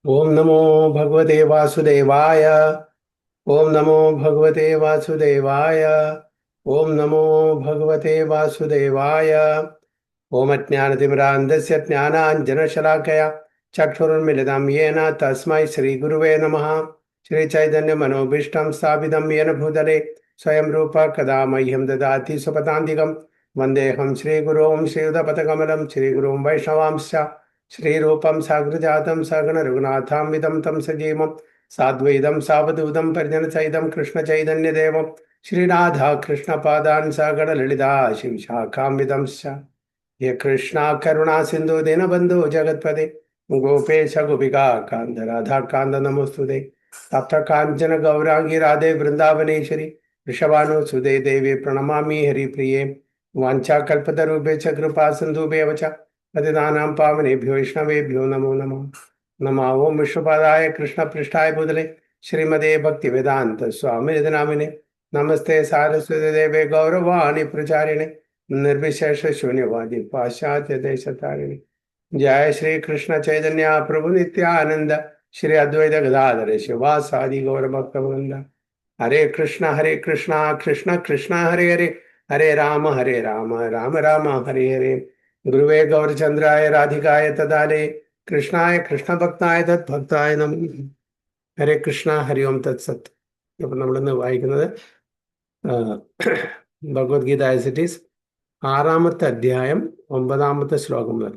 ओम नमो भगवते वासुदेवाय। ओम नमो भगवते वासुदेवाय। ओम नमो भगवते वासुदेवाय। ओम अज्ञानतिमिरान्धस्य ज्ञानाञ्जनशलाकया चक्षुरुन्मिलितं येन तस्मै श्रीगुरुवे नमः। श्रीचैतन्यमनोभीष्टं स्थापितं येन भूतले स्वयं रूप कदा मह्यं ददाति स्वपदान्तिकं वन्देऽहं श्रीगुरुं श्रीयुतपथकमलं श्रीगुरुं वैष्णवांश्च श्रीरूपं साग्रजातं सगणरघुनाथान्वितं तं सजीवं साद्वैतं सावधूतं परिजनसहितं कृष्णचैतन्यदेवं श्रीराधा कृष्णपादान् सगणललिता शिवशाखान्वितंश्च ये कृष्णा करुणा सिंधु दीनबंधु जगत्पते गोपेश गोपिका कांत राधा कांत नमोस्तुते तप्त कांचन गौरांगी राधे वृंदावनेश्वरी वृषभानुसुते देवी प्रणमामि हरिप्रिये वाञ्छाकल्पतरुभ्यश्च कृपा सिन्धुभ्येव च पतितानां पावनेभ्यो वैष्णवेभ्यो नमो नमः। नमः ओं विष्णुपादाय कृष्णपृष्ठाय भूतले श्रीमते भक्तिवेदान्त स्वामिनिधि नामिने नमस्ते सारस्वती देवे गौरवाणी प्रचारिणे निर्विशेष शून्यवादी पाश्चात्य देश तारिणी। जय श्री कृष्ण चैतन्य प्रभु नित्यानंद श्री अद्वैत गदाधर शिवासादि गौर भक्तवृंद। हरे कृष्णा कृष्ण कृष्ण हरे हरे हरे राम राम राम हरे हरे। गुरुवे गौरचंद्राय राधिकाय तदाले कृष्णाय कृष्ण भक्ताय तद्भक्ताय नमः। ഹരേ കൃഷ്ണ ഹരി ഓം തത്സത്ത്. അപ്പം നമ്മളിന്ന് വായിക്കുന്നത് ഭഗവത്ഗീത ആസ് ഇറ്റ് ഈസ് 6-ാമത്തെ അധ്യായം 9-ാമത്തെ ശ്ലോകം മുതൽ.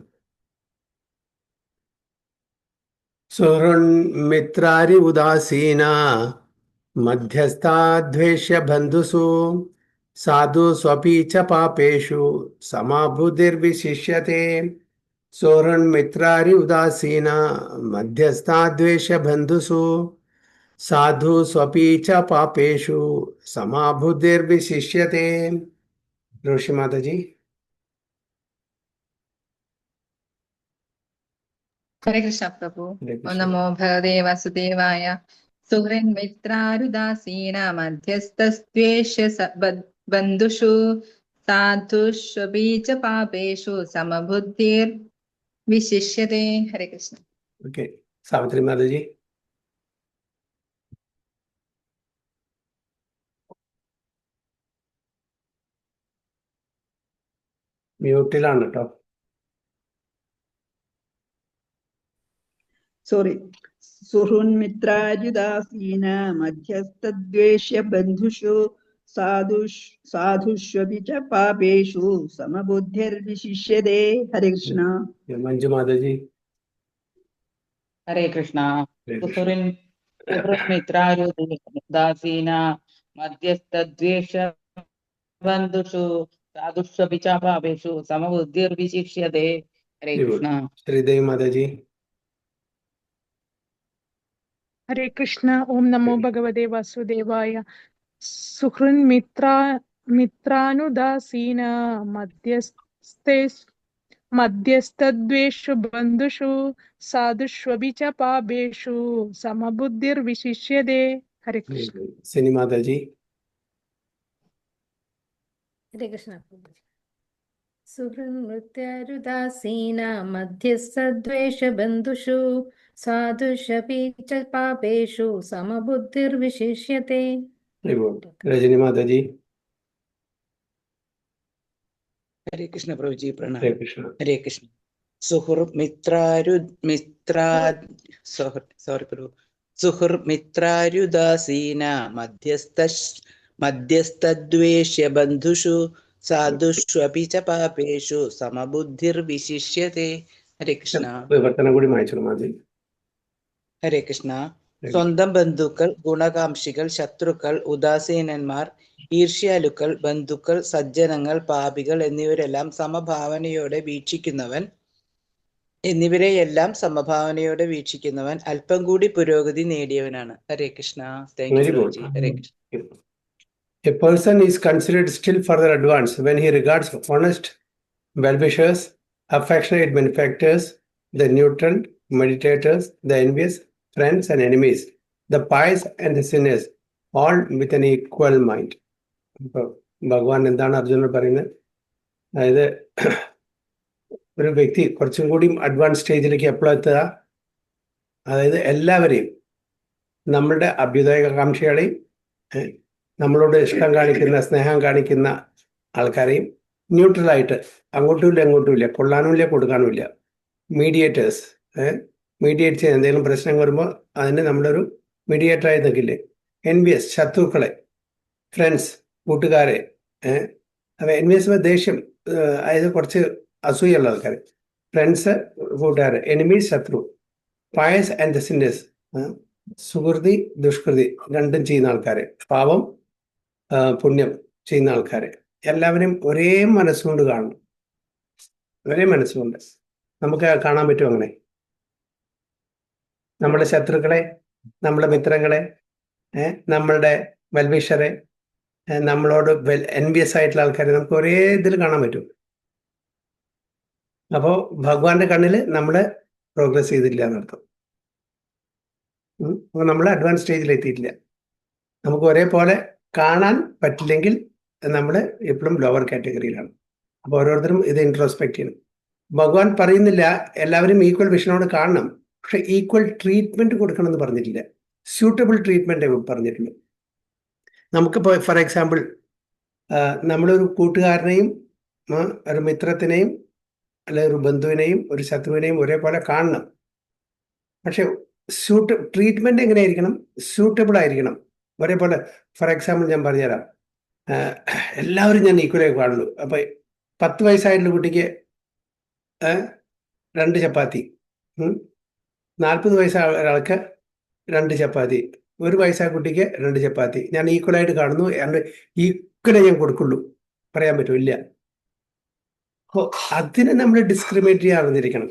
സുഹൃന്മിത്രാരി ഉദാസീന മധ്യസ്ഥാദ്വേഷ്യ ബന്ധുസു സാധു സ്വപി ച പാപേഷു സമാബുദ്ധിർവിശിഷ്യത്തെ. സുഹൃന്മിത്രാരി ഉദാസീന മധ്യസ്ഥാദ്വേഷ്യ ബന്ധുസു साधु स्वपि च पापेषु समाबुद्धिर्विशिष्यते. ऋषि माता जी. हरे कृष्ण प्रभु। हरे ओम कृष्ण. नमो भगवते वासुदेवाय। सुहृन्मित्रारुदासीना मध्यस्थस्त्वेष्य बन्धुषु साधुष्वपि च पापेषु समबुद्धिर्विशिष्यते. हरे कृष्ण. ओके. सावित्री माता जी. മ്യൂട്ടിലാണ് കേട്ടോ. സോറി. സുഹൃന്മിത്രാര്യുദാസീന മധ്യസ്ഥദ്വേഷ്യ ബന്ധുഷു സാധുഷ്വപി ച പാപേഷു സമബുദ്ധിർവിശിഷ്യതേ. ഹരേ കൃഷ്ണ. मंजू माता जी. हरे कृष्णा. हरे कृष्ण. सुहृन्मित्रारुदासीन मध्यस्थद्वेष बन्धुषु साधुष्वपि च पापेषु समबुद्धिर्विशिष्यते. हरे कृष्णा. श्रीदेवी माता जी. हरे कृष्ण. ओम नमो भगवते वासुदेवाय. मित्रानुदासीन मध्यस्थद्वेषु बन्धुषु साधुष्वपि च पापेषु समबुद्धिर्विशिष्यते. हरे कृष्ण. सिनी माता जी. हरे कृष्ण. सुहृन्मृत्यारुदासीन मध्यस्थद्वेषबन्धुषु साधुष्वपि च पापेषु समबुद्धिर्विशिष्यते. रजनी माता जी. हरे कृष्ण प्रभु जी प्रणाम. हरे कृष्ण. हरे कृष्ण. सुहृन्मित्रारुदासीन मध्यस्थद्वेष्य बन्धुषु साधुष्वपि च पापेषु समबुद्धिर्विशिष्यते. हरे कृष्ण. വിവർത്തനം കൂടി വായിച്ചോളൂ മാതി. ഹരേ കൃഷ്ണ. സ്വന്തം ബന്ധുക്കൾ, ഗുണകാംക്ഷികൾ, ശത്രുക്കൾ, ഉദാസീനന്മാർ, ഈർഷ്യാലുക്കൾ, ബന്ധുക്കൾ, സജ്ജനങ്ങൾ, പാപികൾ എന്നിവരെല്ലാം സമഭാവനയോടെ വീക്ഷിക്കുന്നവൻ അല്പം കൂടി പുരോഗതി നേടിയവനാണ്. Hare Krishna. Thank you ji. Hare Krishna. A person is considered still further advanced when he regards honest well-wishers, affectionate benefactors, the neutral, meditators, the envious, friends and enemies, the pious and the sinners, all with an equal mind. ഭഗവാൻ എന്താണ് അർജുനൻ പറയുന്നത്? അതായത് ഒരു വ്യക്തി കുറച്ചും കൂടി advance സ്റ്റേജിലേക്ക് എപ്പോഴാണ് എത്തുക? അതായത് എല്ലാവരെയും, നമ്മളുടെ അഭ്യുദയകാംക്ഷികളെയും നമ്മളോട് ഇഷ്ടം കാണിക്കുന്ന, സ്നേഹം കാണിക്കുന്ന ആൾക്കാരെയും ന്യൂട്രലായിട്ട്, അങ്ങോട്ടുമില്ല ഇങ്ങോട്ടുമില്ല, കൊള്ളാനുമില്ല കൊടുക്കാനുമില്ല, മീഡിയേറ്റേഴ്സ്, മീഡിയേറ്റ് ചെയ്യുന്ന എന്തെങ്കിലും പ്രശ്നം വരുമ്പോൾ അതിന് നമ്മളൊരു മീഡിയേറ്ററായി നിൽക്കില്ലേ. എൻവിയസ്, ശത്രുക്കളെ, ഫ്രണ്ട്സ്, കൂട്ടുകാരെ. അപ്പം എൻവിയസ് ദേഷ്യം, അതായത് കുറച്ച് അസൂയുള്ള ആൾക്കാർ. ഫ്രണ്ട്സ്, കൂട്ടുകാർ. എനിമീസ്, ശത്രു. പയസ് ആൻഡ് സിന്നേഴ്സ്, സുഹൃതി ദുഷ്കൃതി രണ്ടും ചെയ്യുന്ന ആൾക്കാരെ. പാപം പുണ്യം ചെയ്യുന്ന ആൾക്കാരെ. എല്ലാവരെയും ഒരേ മനസ്സുകൊണ്ട് കാണണം. ഒരേ മനസ്സുകൊണ്ട് നമുക്ക് കാണാൻ പറ്റും. അങ്ങനെ നമ്മുടെ ശത്രുക്കളെ, നമ്മുടെ മിത്രങ്ങളെ, നമ്മളുടെ വെൽവിഷറെ, നമ്മളോട് എൻവിയസ് ആയിട്ടുള്ള ആൾക്കാരെ നമുക്ക് ഒരേ ഇതിൽ കാണാൻ പറ്റും. അപ്പോൾ ഭഗവാന്റെ കണ്ണിൽ നമ്മൾ പ്രോഗ്രസ് ചെയ്തില്ല എന്നർത്ഥം. അപ്പോൾ നമ്മൾ അഡ്വാൻസ് സ്റ്റേജിൽ എത്തിയിട്ടില്ല. നമുക്ക് ഒരേപോലെ കാണാൻ പറ്റില്ലെങ്കിൽ നമ്മൾ എപ്പോഴും ലോവർ കാറ്റഗറിയിലാണ്. അപ്പോൾ ഓരോരുത്തരും ഇത് ഇൻട്രോസ്പെക്ട് ചെയ്യണം. ഭഗവാൻ പറയുന്നില്ല എല്ലാവരും ഈക്വൽ വിഷനോട് കാണണം, പക്ഷെ ഈക്വൽ ട്രീറ്റ്മെന്റ് കൊടുക്കണം എന്ന് പറഞ്ഞിട്ടില്ല. സ്യൂട്ടബിൾ ട്രീറ്റ്മെന്റ് പറഞ്ഞിട്ടുണ്ട്. നമുക്കിപ്പോൾ ഫോർ എക്സാമ്പിൾ നമ്മളൊരു കൂട്ടുകാരനെയും ഒരു മിത്രത്തിനെയും അല്ലെങ്കിൽ ഒരു ബന്ധുവിനെയും ഒരു ശത്രുവിനെയും ഒരേപോലെ കാണണം. പക്ഷെ ട്രീറ്റ്മെന്റ് എങ്ങനെയായിരിക്കണം? സ്യൂട്ടബിൾ ആയിരിക്കണം, ഒരേപോലെ. ഫോർ എക്സാമ്പിൾ ഞാൻ പറഞ്ഞുതരാം. എല്ലാവരും ഞാൻ ഈക്വലായി കാണുള്ളൂ. അപ്പം 10 വയസ്സായിട്ടുള്ള കുട്ടിക്ക് 2 ചപ്പാത്തി, 40 വയസ്സായ ഒരാൾക്ക് 2 ചപ്പാത്തി, 1 വയസ്സായ കുട്ടിക്ക് 2 ചപ്പാത്തി. ഞാൻ ഈക്വലായിട്ട് കാണുന്നു, ഈക്വലേ ഞാൻ കൊടുക്കുള്ളൂ, പറയാൻ പറ്റുമില്ല. അപ്പോൾ അതിനെ നമ്മൾ ഡിസ്ക്രിമിനേറ്റ് ചെയ്യാൻ അറിഞ്ഞിരിക്കണം.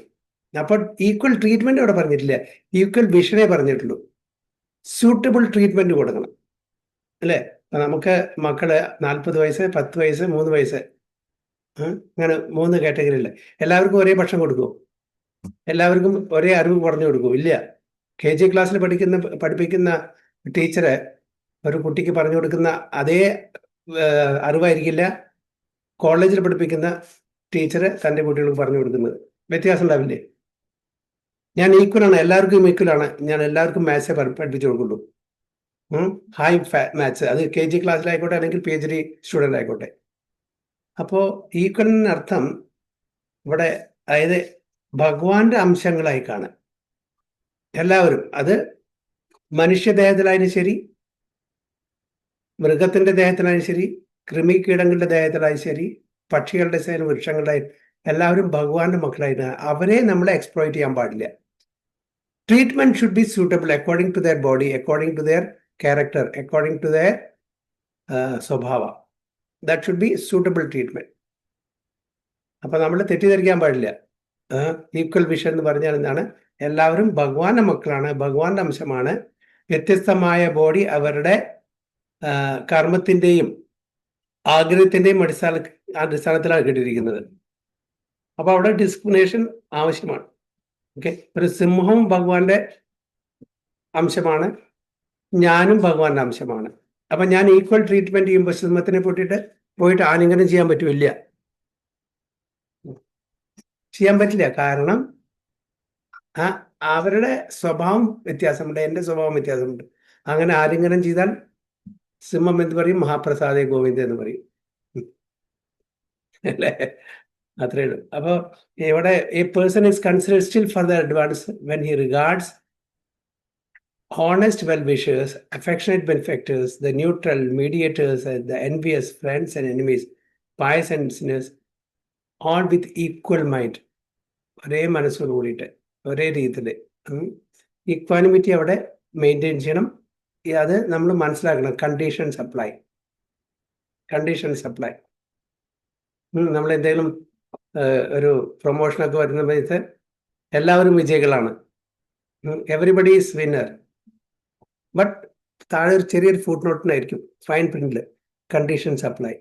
അപ്പോൾ ഈക്വൽ ട്രീറ്റ്മെന്റ് അവിടെ പറഞ്ഞിട്ടില്ല, ഈക്വൽ വിഷനെ പറഞ്ഞിട്ടുള്ളൂ. സ്യൂട്ടബിൾ ട്രീറ്റ്മെന്റ് കൊടുക്കണം, അല്ലേ? നമുക്ക് മക്കള് 40 വയസ്സ്, 10 വയസ്സ്, 3 വയസ്സ്, അങ്ങനെ 3 കാറ്റഗറിയില്ല. എല്ലാവർക്കും ഒരേ ഭക്ഷണം കൊടുക്കുമോ? എല്ലാവർക്കും ഒരേ അറിവ് പറഞ്ഞു കൊടുക്കുമോ? ഇല്ല. KG ക്ലാസ്സിൽ പഠിപ്പിക്കുന്ന ടീച്ചറ് ഒരു കുട്ടിക്ക് പറഞ്ഞു കൊടുക്കുന്ന അതേ അറിവായിരിക്കില്ല കോളേജിൽ പഠിപ്പിക്കുന്ന ടീച്ചറ് തൻ്റെ കുട്ടികൾക്ക് പറഞ്ഞു കൊടുക്കുന്നത്. വ്യത്യാസം ഉണ്ടാവില്ലേ? ഞാൻ ഈക്വലാണ്, എല്ലാവർക്കും ഈക്വലാണ്. ഞാൻ എല്ലാവർക്കും മാത്സേ പഠിപ്പിച്ചു കൊടുക്കുള്ളൂ. ഹൈ മാത്സ്, അത് KG ക്ലാസ്സിലായിക്കോട്ടെ അല്ലെങ്കിൽ PhD സ്റ്റുഡൻ്റ് ആയിക്കോട്ടെ. അപ്പോൾ ഈക്വലിന് അർത്ഥം ഇവിടെ, അതായത് ഭഗവാന്റെ അംശങ്ങളായി കാണാൻ എല്ലാവരും. അത് മനുഷ്യദേഹത്തിലായാലും ശരി, മൃഗത്തിന്റെ ദേഹത്തിലായാലും ശരി, കൃമികീടങ്ങളുടെ ദേഹത്തിലായാലും ശരി, പക്ഷികളുടെ സേനും വൃക്ഷങ്ങളുടെ, എല്ലാവരും ഭഗവാന്റെ മക്കളായിട്ട്. അവരെ നമ്മളെ എക്സ്പ്ലോയിറ്റ് ചെയ്യാൻ പാടില്ല. Treatment should be suitable according to their body, according to their character, according to their സ്വഭാവ. That should be suitable treatment. അപ്പൊ നമ്മൾ തെറ്റിദ്ധരിക്കാൻ പാടില്ല. ഈക്വൽ വിഷൻ എന്ന് പറഞ്ഞാൽ എന്താണ്? എല്ലാവരും ഭഗവാന്റെ മക്കളാണ്, ഭഗവാന്റെ അംശമാണ്. വ്യത്യസ്തമായ ബോഡി അവരുടെ കർമ്മത്തിന്റെയും ആഗ്രഹത്തിന്റെയും അടിസ്ഥാനത്തിലാണ് കേട്ടിരിക്കുന്നത്. അപ്പൊ അവിടെ ഡിസ്ക്രിമിനേഷൻ ആവശ്യമാണ്. ഓക്കെ, ഒരു സിംഹം ഭഗവാന്റെ അംശമാണ്, ഞാനും ഭഗവാന്റെ അംശമാണ്. അപ്പൊ ഞാൻ ഈക്വൽ ട്രീറ്റ്മെന്റ് ചെയ്യുമ്പോൾ സിംഹത്തിനെ പോയിട്ട് ആലിംഗനം ചെയ്യാൻ പറ്റില്ല, ചെയ്യാൻ പറ്റില്ല. കാരണം അവരുടെ സ്വഭാവം വ്യത്യാസമുണ്ട്, എൻ്റെ സ്വഭാവം വ്യത്യാസമുണ്ട്. അങ്ങനെ ആലിംഗനം ചെയ്താൽ സിംഹം എന്ത് പറയും? മഹാപ്രസാദേ ഗോവിന്ദ എന്ന് പറയും, അല്ലേ? അത്രേ ഉള്ളൂ. അപ്പോൾ ഇവിടെ A person is considered still further advance when he regards honest well-wishers, affectionate benefactors, the neutral mediators, and the envious friends and enemies, pious and sinners, all with equal mind. ഒരേ മനസ്സോട് കൂടിയിട്ട് ഒരേ രീതിയിൽ ഇക്വാനിമിറ്റി അവിടെ maintain ചെയ്യണം. അത് നമ്മൾ മനസ്സിലാക്കണം. Condition supply. നമ്മൾ എന്തെങ്കിലും ഒരു പ്രൊമോഷനൊക്കെ വരുന്ന സമയത്ത് എല്ലാവരും വിജയികളാണ്, എവറിബഡി ഈസ് വിന്നർ. ബട്ട് താഴെ ഒരു ചെറിയൊരു ഫുട് നോട്ടിനായിരിക്കും ഫൈൻ പ്രിന്റില് കണ്ടീഷൻ സപ്ലൈ,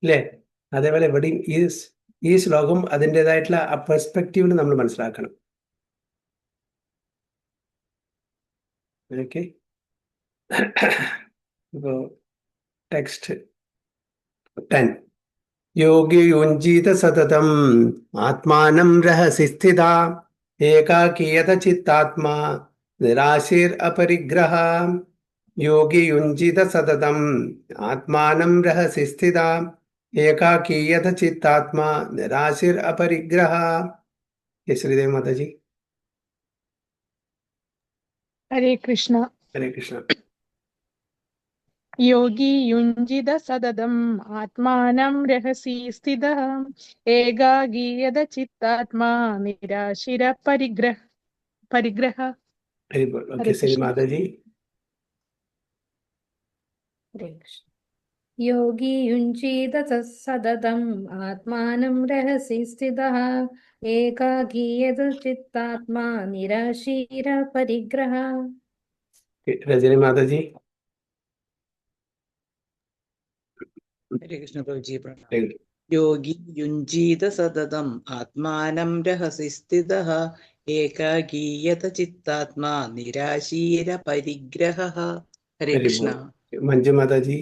അല്ലേ? അതേപോലെ എവിടെയും ഈ ശ്ലോകം അതിൻ്റെതായിട്ടുള്ള ആ പെർസ്പെക്റ്റീവിൽ നമ്മൾ മനസ്സിലാക്കണം. ഓക്കെ, ഇപ്പോ ടെക്സ്റ്റ് 10. യോഗി യുഞ്ജീത സതതം ആത്മാനം രഹസി സ്ഥിത ഏകാകീയത ചിത്താത്മാ നിരാശീർ അപരിഗ്രഹ യോഗി യുഞ്ജിത സതതം ആത്മാനം രഹസി സ്ഥിത ഏകാകീയത ചിത്താത്മാ നിരാശീർ അപരിഗ്രഹ. ശ്രീദേവി മാതാജി. ഹരേ കൃഷ്ണ. ഹരേ കൃഷ്ണ. യോഗി യുഞ്ജിത സതതം ആത്മാനം രഹസി സ്ഥിതഃ ഏകാഗീയത ചിത്താത്മാ നിരാശിര പരിഗ്രഹ. ഓക്കെ ശ്രീ മാതാജി. ഹരേ കൃഷ്ണ. യോഗി യുഞ്ജീത സതതം ആത്മാനം രഹസി സ്ഥിതഃ ഏകാകീയത ചിത്താത്മാ നിരാശീര പരിഗ്രഹ. രജനി മാതാജി. ഹരേ കൃഷ്ണ പ്രഭുജി പ്രണാമം. യോഗി യുഞ്ജീത സതതം ആത്മാനം രഹസി സ്ഥിതഃ ഏകാഗീയത ചിത്താത്മാ നിരാശീര പരിഗ്രഹ. ഹരേ കൃഷ്ണ. മഞ്ജു മാതാജി.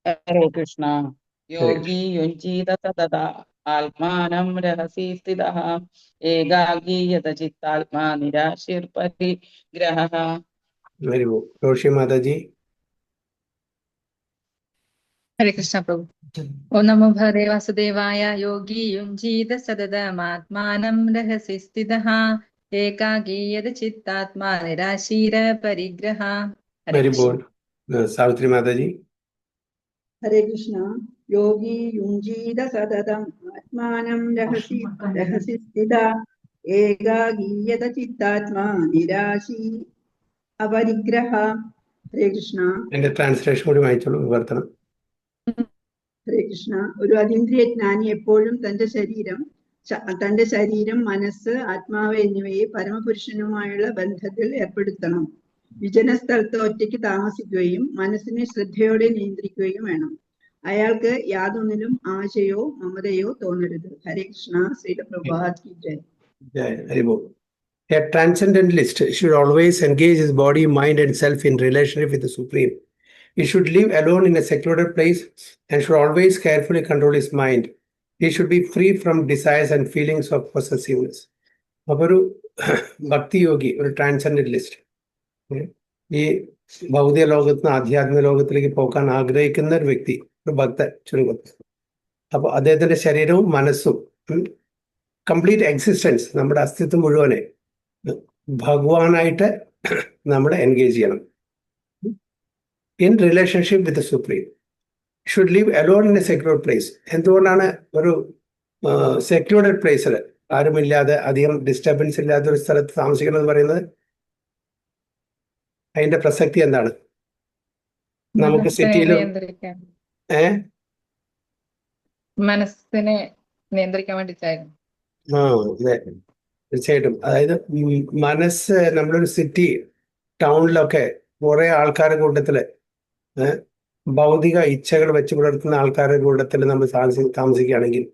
ഹരേ കൃഷ്ണ. യോഗി യുഞ്ജീത സതത ആത്മാനം രഹസി സ്ഥിതഃ ഏകാഗീയത ചിത്താത്മാ നിരാശിർ പരിഗ്രഹ. Very good. റോഷി മാതാജി. ഹരേ കൃഷ്ണ പ്രഭു. ഓം നമോ ഭഗവതേ വാസുദേവായ. യോഗി യുഞ്ജീത സതതമാത്മാനം രഹസി സ്ഥിതഃ ഏകാകീയത ചിത്താത്മാ നിരാശീര പരിഗ്രഹ. Very good. സാവിത്രി മാതാജി. ഹരേ കൃഷ്ണ. യോഗി യുഞ്ജീത സതതം ആത്മാനം രഹസി സ്ഥിത ഏകാഗീയത ചിത്താത്മാ നിരാശി അപരിഗ്രഹ. ഹരേ കൃഷ്ണ. എന്റെ ട്രാൻസ്ലേഷൻ കൂടി വായിച്ചോളൂ. വിവർത്തനം. ഹരേ കൃഷ്ണ. ഒരു അതീന്ദ്രിയ ജ്ഞാനി എപ്പോഴും തന്റെ ശരീരം, മനസ്സ്, ആത്മാവ് എന്നിവയെ പരമപുരുഷനുമായുള്ള ബന്ധത്തിൽ ഏർപ്പെടുത്തണം. വിജന സ്ഥലത്ത് ഒറ്റയ്ക്ക് താമസിക്കുകയും മനസ്സിനെ ശ്രദ്ധയോടെ നിയന്ത്രിക്കുകയും വേണം. അയാൾക്ക് യാതൊന്നിലും ആശയോ മമതയോ തോന്നരുത്. ഹരേ കൃഷ്ണ. ശ്രീല പ്രഭാത് കി ജയ്. A transcendentalist should always engage his body, mind, and self in relationship with the Supreme. He should live alone in a secluded place and should always carefully control his mind. He should be free from desires and feelings of possessiveness. ഒരു ഭക്തി യോഗി, ഒരു ട്രാൻസെൻഡന്റലിസ്റ്റ്, ഈ ഭൗതിക ലോകത്ത് നിന്ന് ആധ്യാത്മിക ലോകത്തിലേക്ക് പോകാൻ ആഗ്രഹിക്കുന്ന ഒരു വ്യക്തി, ഒരു ഭക്തൻ ചുരുക്കത്തിൽ. അപ്പൊ അദ്ദേഹത്തിന്റെ ശരീരവും മനസ്സും കംപ്ലീറ്റ് എക്സിസ്റ്റൻസ്, നമ്മുടെ അസ്തിത്വം മുഴുവനെ ഭഗവാനായിട്ട് നമ്മൾ എൻഗേജ് ചെയ്യണം. In relationship with the supreme. Should live alone in A secured place. എന്തുകൊണ്ടാണ് ഒരു സെക്യൂർഡ് പ്ലേസിൽ, ആരുമില്ലാതെ അധികം ഡിസ്റ്റർബൻസ് ഇല്ലാത്ത ഒരു സ്ഥലത്ത് താമസിക്കണം എന്ന് പറയുന്നത്? അതിന്റെ പ്രസക്തി എന്താണ്? നമുക്ക് സിറ്റിയിലും മനസ്സിനെ നിയന്ത്രിക്കാൻ വേണ്ടിയിട്ടായിരുന്നു. അതെ, തീർച്ചയായിട്ടും. അതായത് മനസ്സ്, നമ്മളൊരു സിറ്റി ടൗണിലൊക്കെ കുറെ ആൾക്കാരുടെ കൂട്ടത്തില്, ഭൗതിക ഇച്ഛകൾ വെച്ച് പുലർത്തുന്ന ആൾക്കാരുടെ കൂട്ടത്തിൽ നമ്മൾ താമസിക്കുകയാണെങ്കിൽ,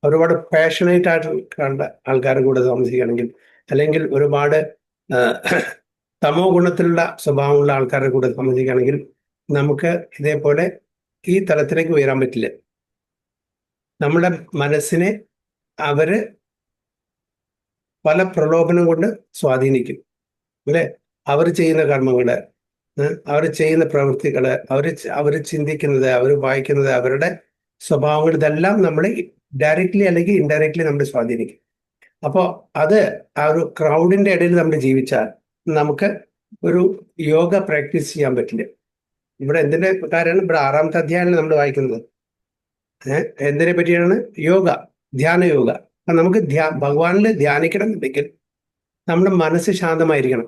ഒരുപാട് പാഷനേറ്റ് ആയിട്ട് ആൾക്കാരുടെ കൂടെ താമസിക്കുകയാണെങ്കിൽ, അല്ലെങ്കിൽ ഒരുപാട് തമോ ഗുണത്തിലുള്ള സ്വഭാവമുള്ള ആൾക്കാരുടെ കൂടെ താമസിക്കുകയാണെങ്കിൽ നമുക്ക് ഇതേപോലെ ഈ തലത്തിലേക്ക് ഉയരാൻ പറ്റില്ല. നമ്മുടെ മനസ്സിനെ അവര് പല പ്രലോഭനം കൊണ്ട് സ്വാധീനിക്കും, അല്ലെ? അവർ ചെയ്യുന്ന കർമ്മങ്ങള്, അവർ ചെയ്യുന്ന പ്രവൃത്തികള്, അവര് ചിന്തിക്കുന്നത്, അവർ വായിക്കുന്നത്, അവരുടെ സ്വഭാവങ്ങൾ, ഇതെല്ലാം നമ്മളെ ഡയറക്റ്റ്ലി അല്ലെങ്കിൽ ഇൻഡയറക്റ്റ്ലി നമ്മളെ സ്വാധീനിക്കും. അപ്പോൾ അത് ആ ഒരു ക്രൗഡിന്റെ ഇടയിൽ നമ്മൾ ജീവിച്ചാൽ നമുക്ക് ഒരു യോഗ പ്രാക്ടീസ് ചെയ്യാൻ പറ്റില്ല. ഇവിടെ എന്തിന്റെ കാര്യമാണ്? ഇവിടെ 6ാമത്തെ അധ്യായമാണ് നമ്മൾ വായിക്കുന്നത്. എന്തിനെ പറ്റിയാണ്? യോഗ, ധ്യാന യോഗ. അപ്പൊ നമുക്ക് ഭഗവാനിൽ ധ്യാനിക്കണം എന്നുണ്ടെങ്കിൽ നമ്മുടെ മനസ്സ് ശാന്തമായിരിക്കണം.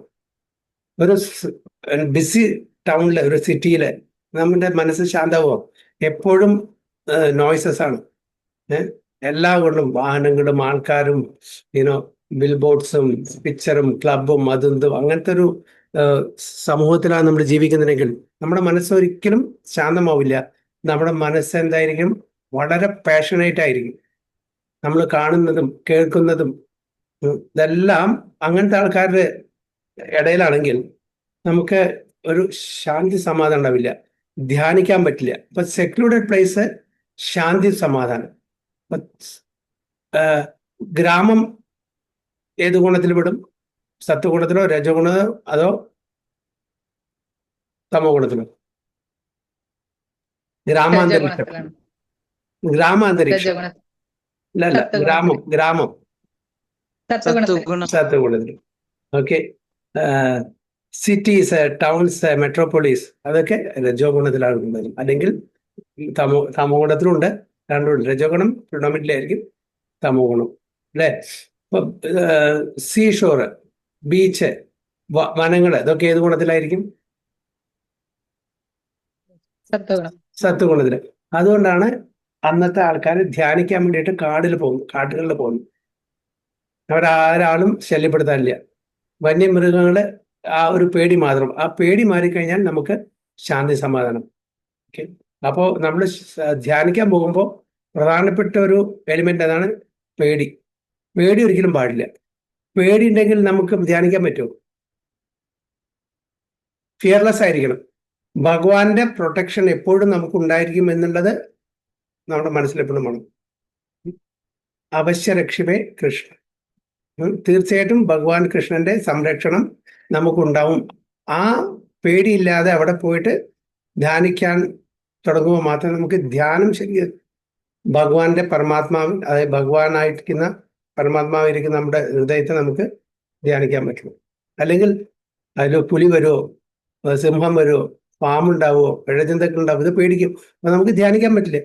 ഒരു ബിസി ടൗണില്, ഒരു സിറ്റിയില് നമ്മുടെ മനസ്സ് ശാന്തമാവും. എപ്പോഴും നോയ്സസ് ആണ്. എല്ലാ കൊണ്ടും വാഹനങ്ങളും ആൾക്കാരും, ബിൽ ബോർഡ്സും പിക്ചറും ക്ലബും അതും അങ്ങനത്തെ ഒരു സമൂഹത്തിലാണ് നമ്മൾ ജീവിക്കുന്നതെങ്കിൽ നമ്മുടെ മനസ്സ് ഒരിക്കലും ശാന്തമാവില്ല. നമ്മുടെ മനസ്സ് എന്തായിരിക്കും? വളരെ പാഷനേറ്റ് ആയിരിക്കും. നമ്മൾ കാണുന്നതും കേൾക്കുന്നതും ഇതെല്ലാം അങ്ങനത്തെ ആൾക്കാരുടെ ഇടയിലാണെങ്കിൽ നമുക്ക് ഒരു ശാന്തി സമാധാനം ഉണ്ടാവില്ല, ധ്യാനിക്കാൻ പറ്റില്ല. അപ്പൊ സെക്ലൂഡഡ് പ്ലേസ്, ശാന്തി സമാധാനം. ഗ്രാമം ഏത് ഗുണത്തിൽ പെടും? സത്വഗുണത്തിലോ രജഗുണത്തിലോ അതോ തമോ ഗുണത്തിലോ? ഗ്രാമാന്തരീക്ഷം. രജഗുണത്തിലാണ്. ഗ്രാമാന്തരീക്ഷം രജഗുണത്തിൽ. അല്ല ഗ്രാമം ഗ്രാമം സത്വഗുണത്തിൽ. സത്വഗുണം. സത്വഗുണത്തിൽ. ഓക്കെ. സിറ്റീസ്, ടൗൺസ്, മെട്രോപോളീസ് അതൊക്കെ രജോ ഗുണത്തിലാണ് ഉള്ളത്. അല്ലെങ്കിൽ തമോ ഗുണത്തിലുണ്ട്. രണ്ടുമുണ്ട്. രജോ ഗുണം പ്രിഡോമിനൻ്റ് ആയിരിക്കും, തമോ ഗുണം അല്ലേ? ഇപ്പൊ സീഷോറ്, ബീച്ച്, വനങ്ങള് ഇതൊക്കെ ഏത് ഗുണത്തിലായിരിക്കും? സത്വഗുണം. സത്വഗുണത്തില്. അതുകൊണ്ടാണ് അന്നത്തെ ആൾക്കാർ ധ്യാനിക്കാൻ വേണ്ടിയിട്ട് കാടുകളിൽ പോകുന്നു. അവരാരാളും ശല്യപ്പെടുത്താനില്ല. വന്യമൃഗങ്ങള് ആ ഒരു പേടി മാത്രം. ആ പേടി മാറിക്കഴിഞ്ഞാൽ നമുക്ക് ശാന്തി സമാധാനം. ഓക്കെ. അപ്പോൾ നമ്മൾ ധ്യാനിക്കാൻ പോകുമ്പോൾ പ്രധാനപ്പെട്ട ഒരു എലിമെന്റ് അതാണ് പേടി. പേടി ഒരിക്കലും പാടില്ല. പേടി ഉണ്ടെങ്കിൽ നമുക്ക് ധ്യാനിക്കാൻ പറ്റുമോ? ഫിയർലെസ് ആയിരിക്കണം. ഭഗവാന്റെ പ്രൊട്ടക്ഷൻ എപ്പോഴും നമുക്ക് ഉണ്ടായിരിക്കും എന്നുള്ളത് നമ്മുടെ മനസ്സിലെപ്പോഴും വേണം. അവശ്യ രക്ഷിമേ കൃഷ്ണ. തീർച്ചയായിട്ടും ഭഗവാൻ കൃഷ്ണന്റെ സംരക്ഷണം നമുക്കുണ്ടാവും. ആ പേടിയില്ലാതെ അവിടെ പോയിട്ട് ധ്യാനിക്കാൻ തുടങ്ങുമ്പോൾ മാത്രമേ നമുക്ക് ധ്യാനം ശരിക്കും ഭഗവാന്റെ പരമാത്മാവിൽ, അതായത് ഭഗവാനായിരിക്കുന്ന പരമാത്മാവിരിക്കുന്ന നമ്മുടെ ഹൃദയത്തെ നമുക്ക് ധ്യാനിക്കാൻ പറ്റും. അല്ലെങ്കിൽ അതിൽ പുലി വരുമോ, സിംഹം വരുമോ, പാമ്പുണ്ടാവുമോ, ഇഴജന്തുക്കൾ ഉണ്ടാവുമോ, ഇത് പേടിക്കും. അപ്പൊ നമുക്ക് ധ്യാനിക്കാൻ പറ്റില്ല.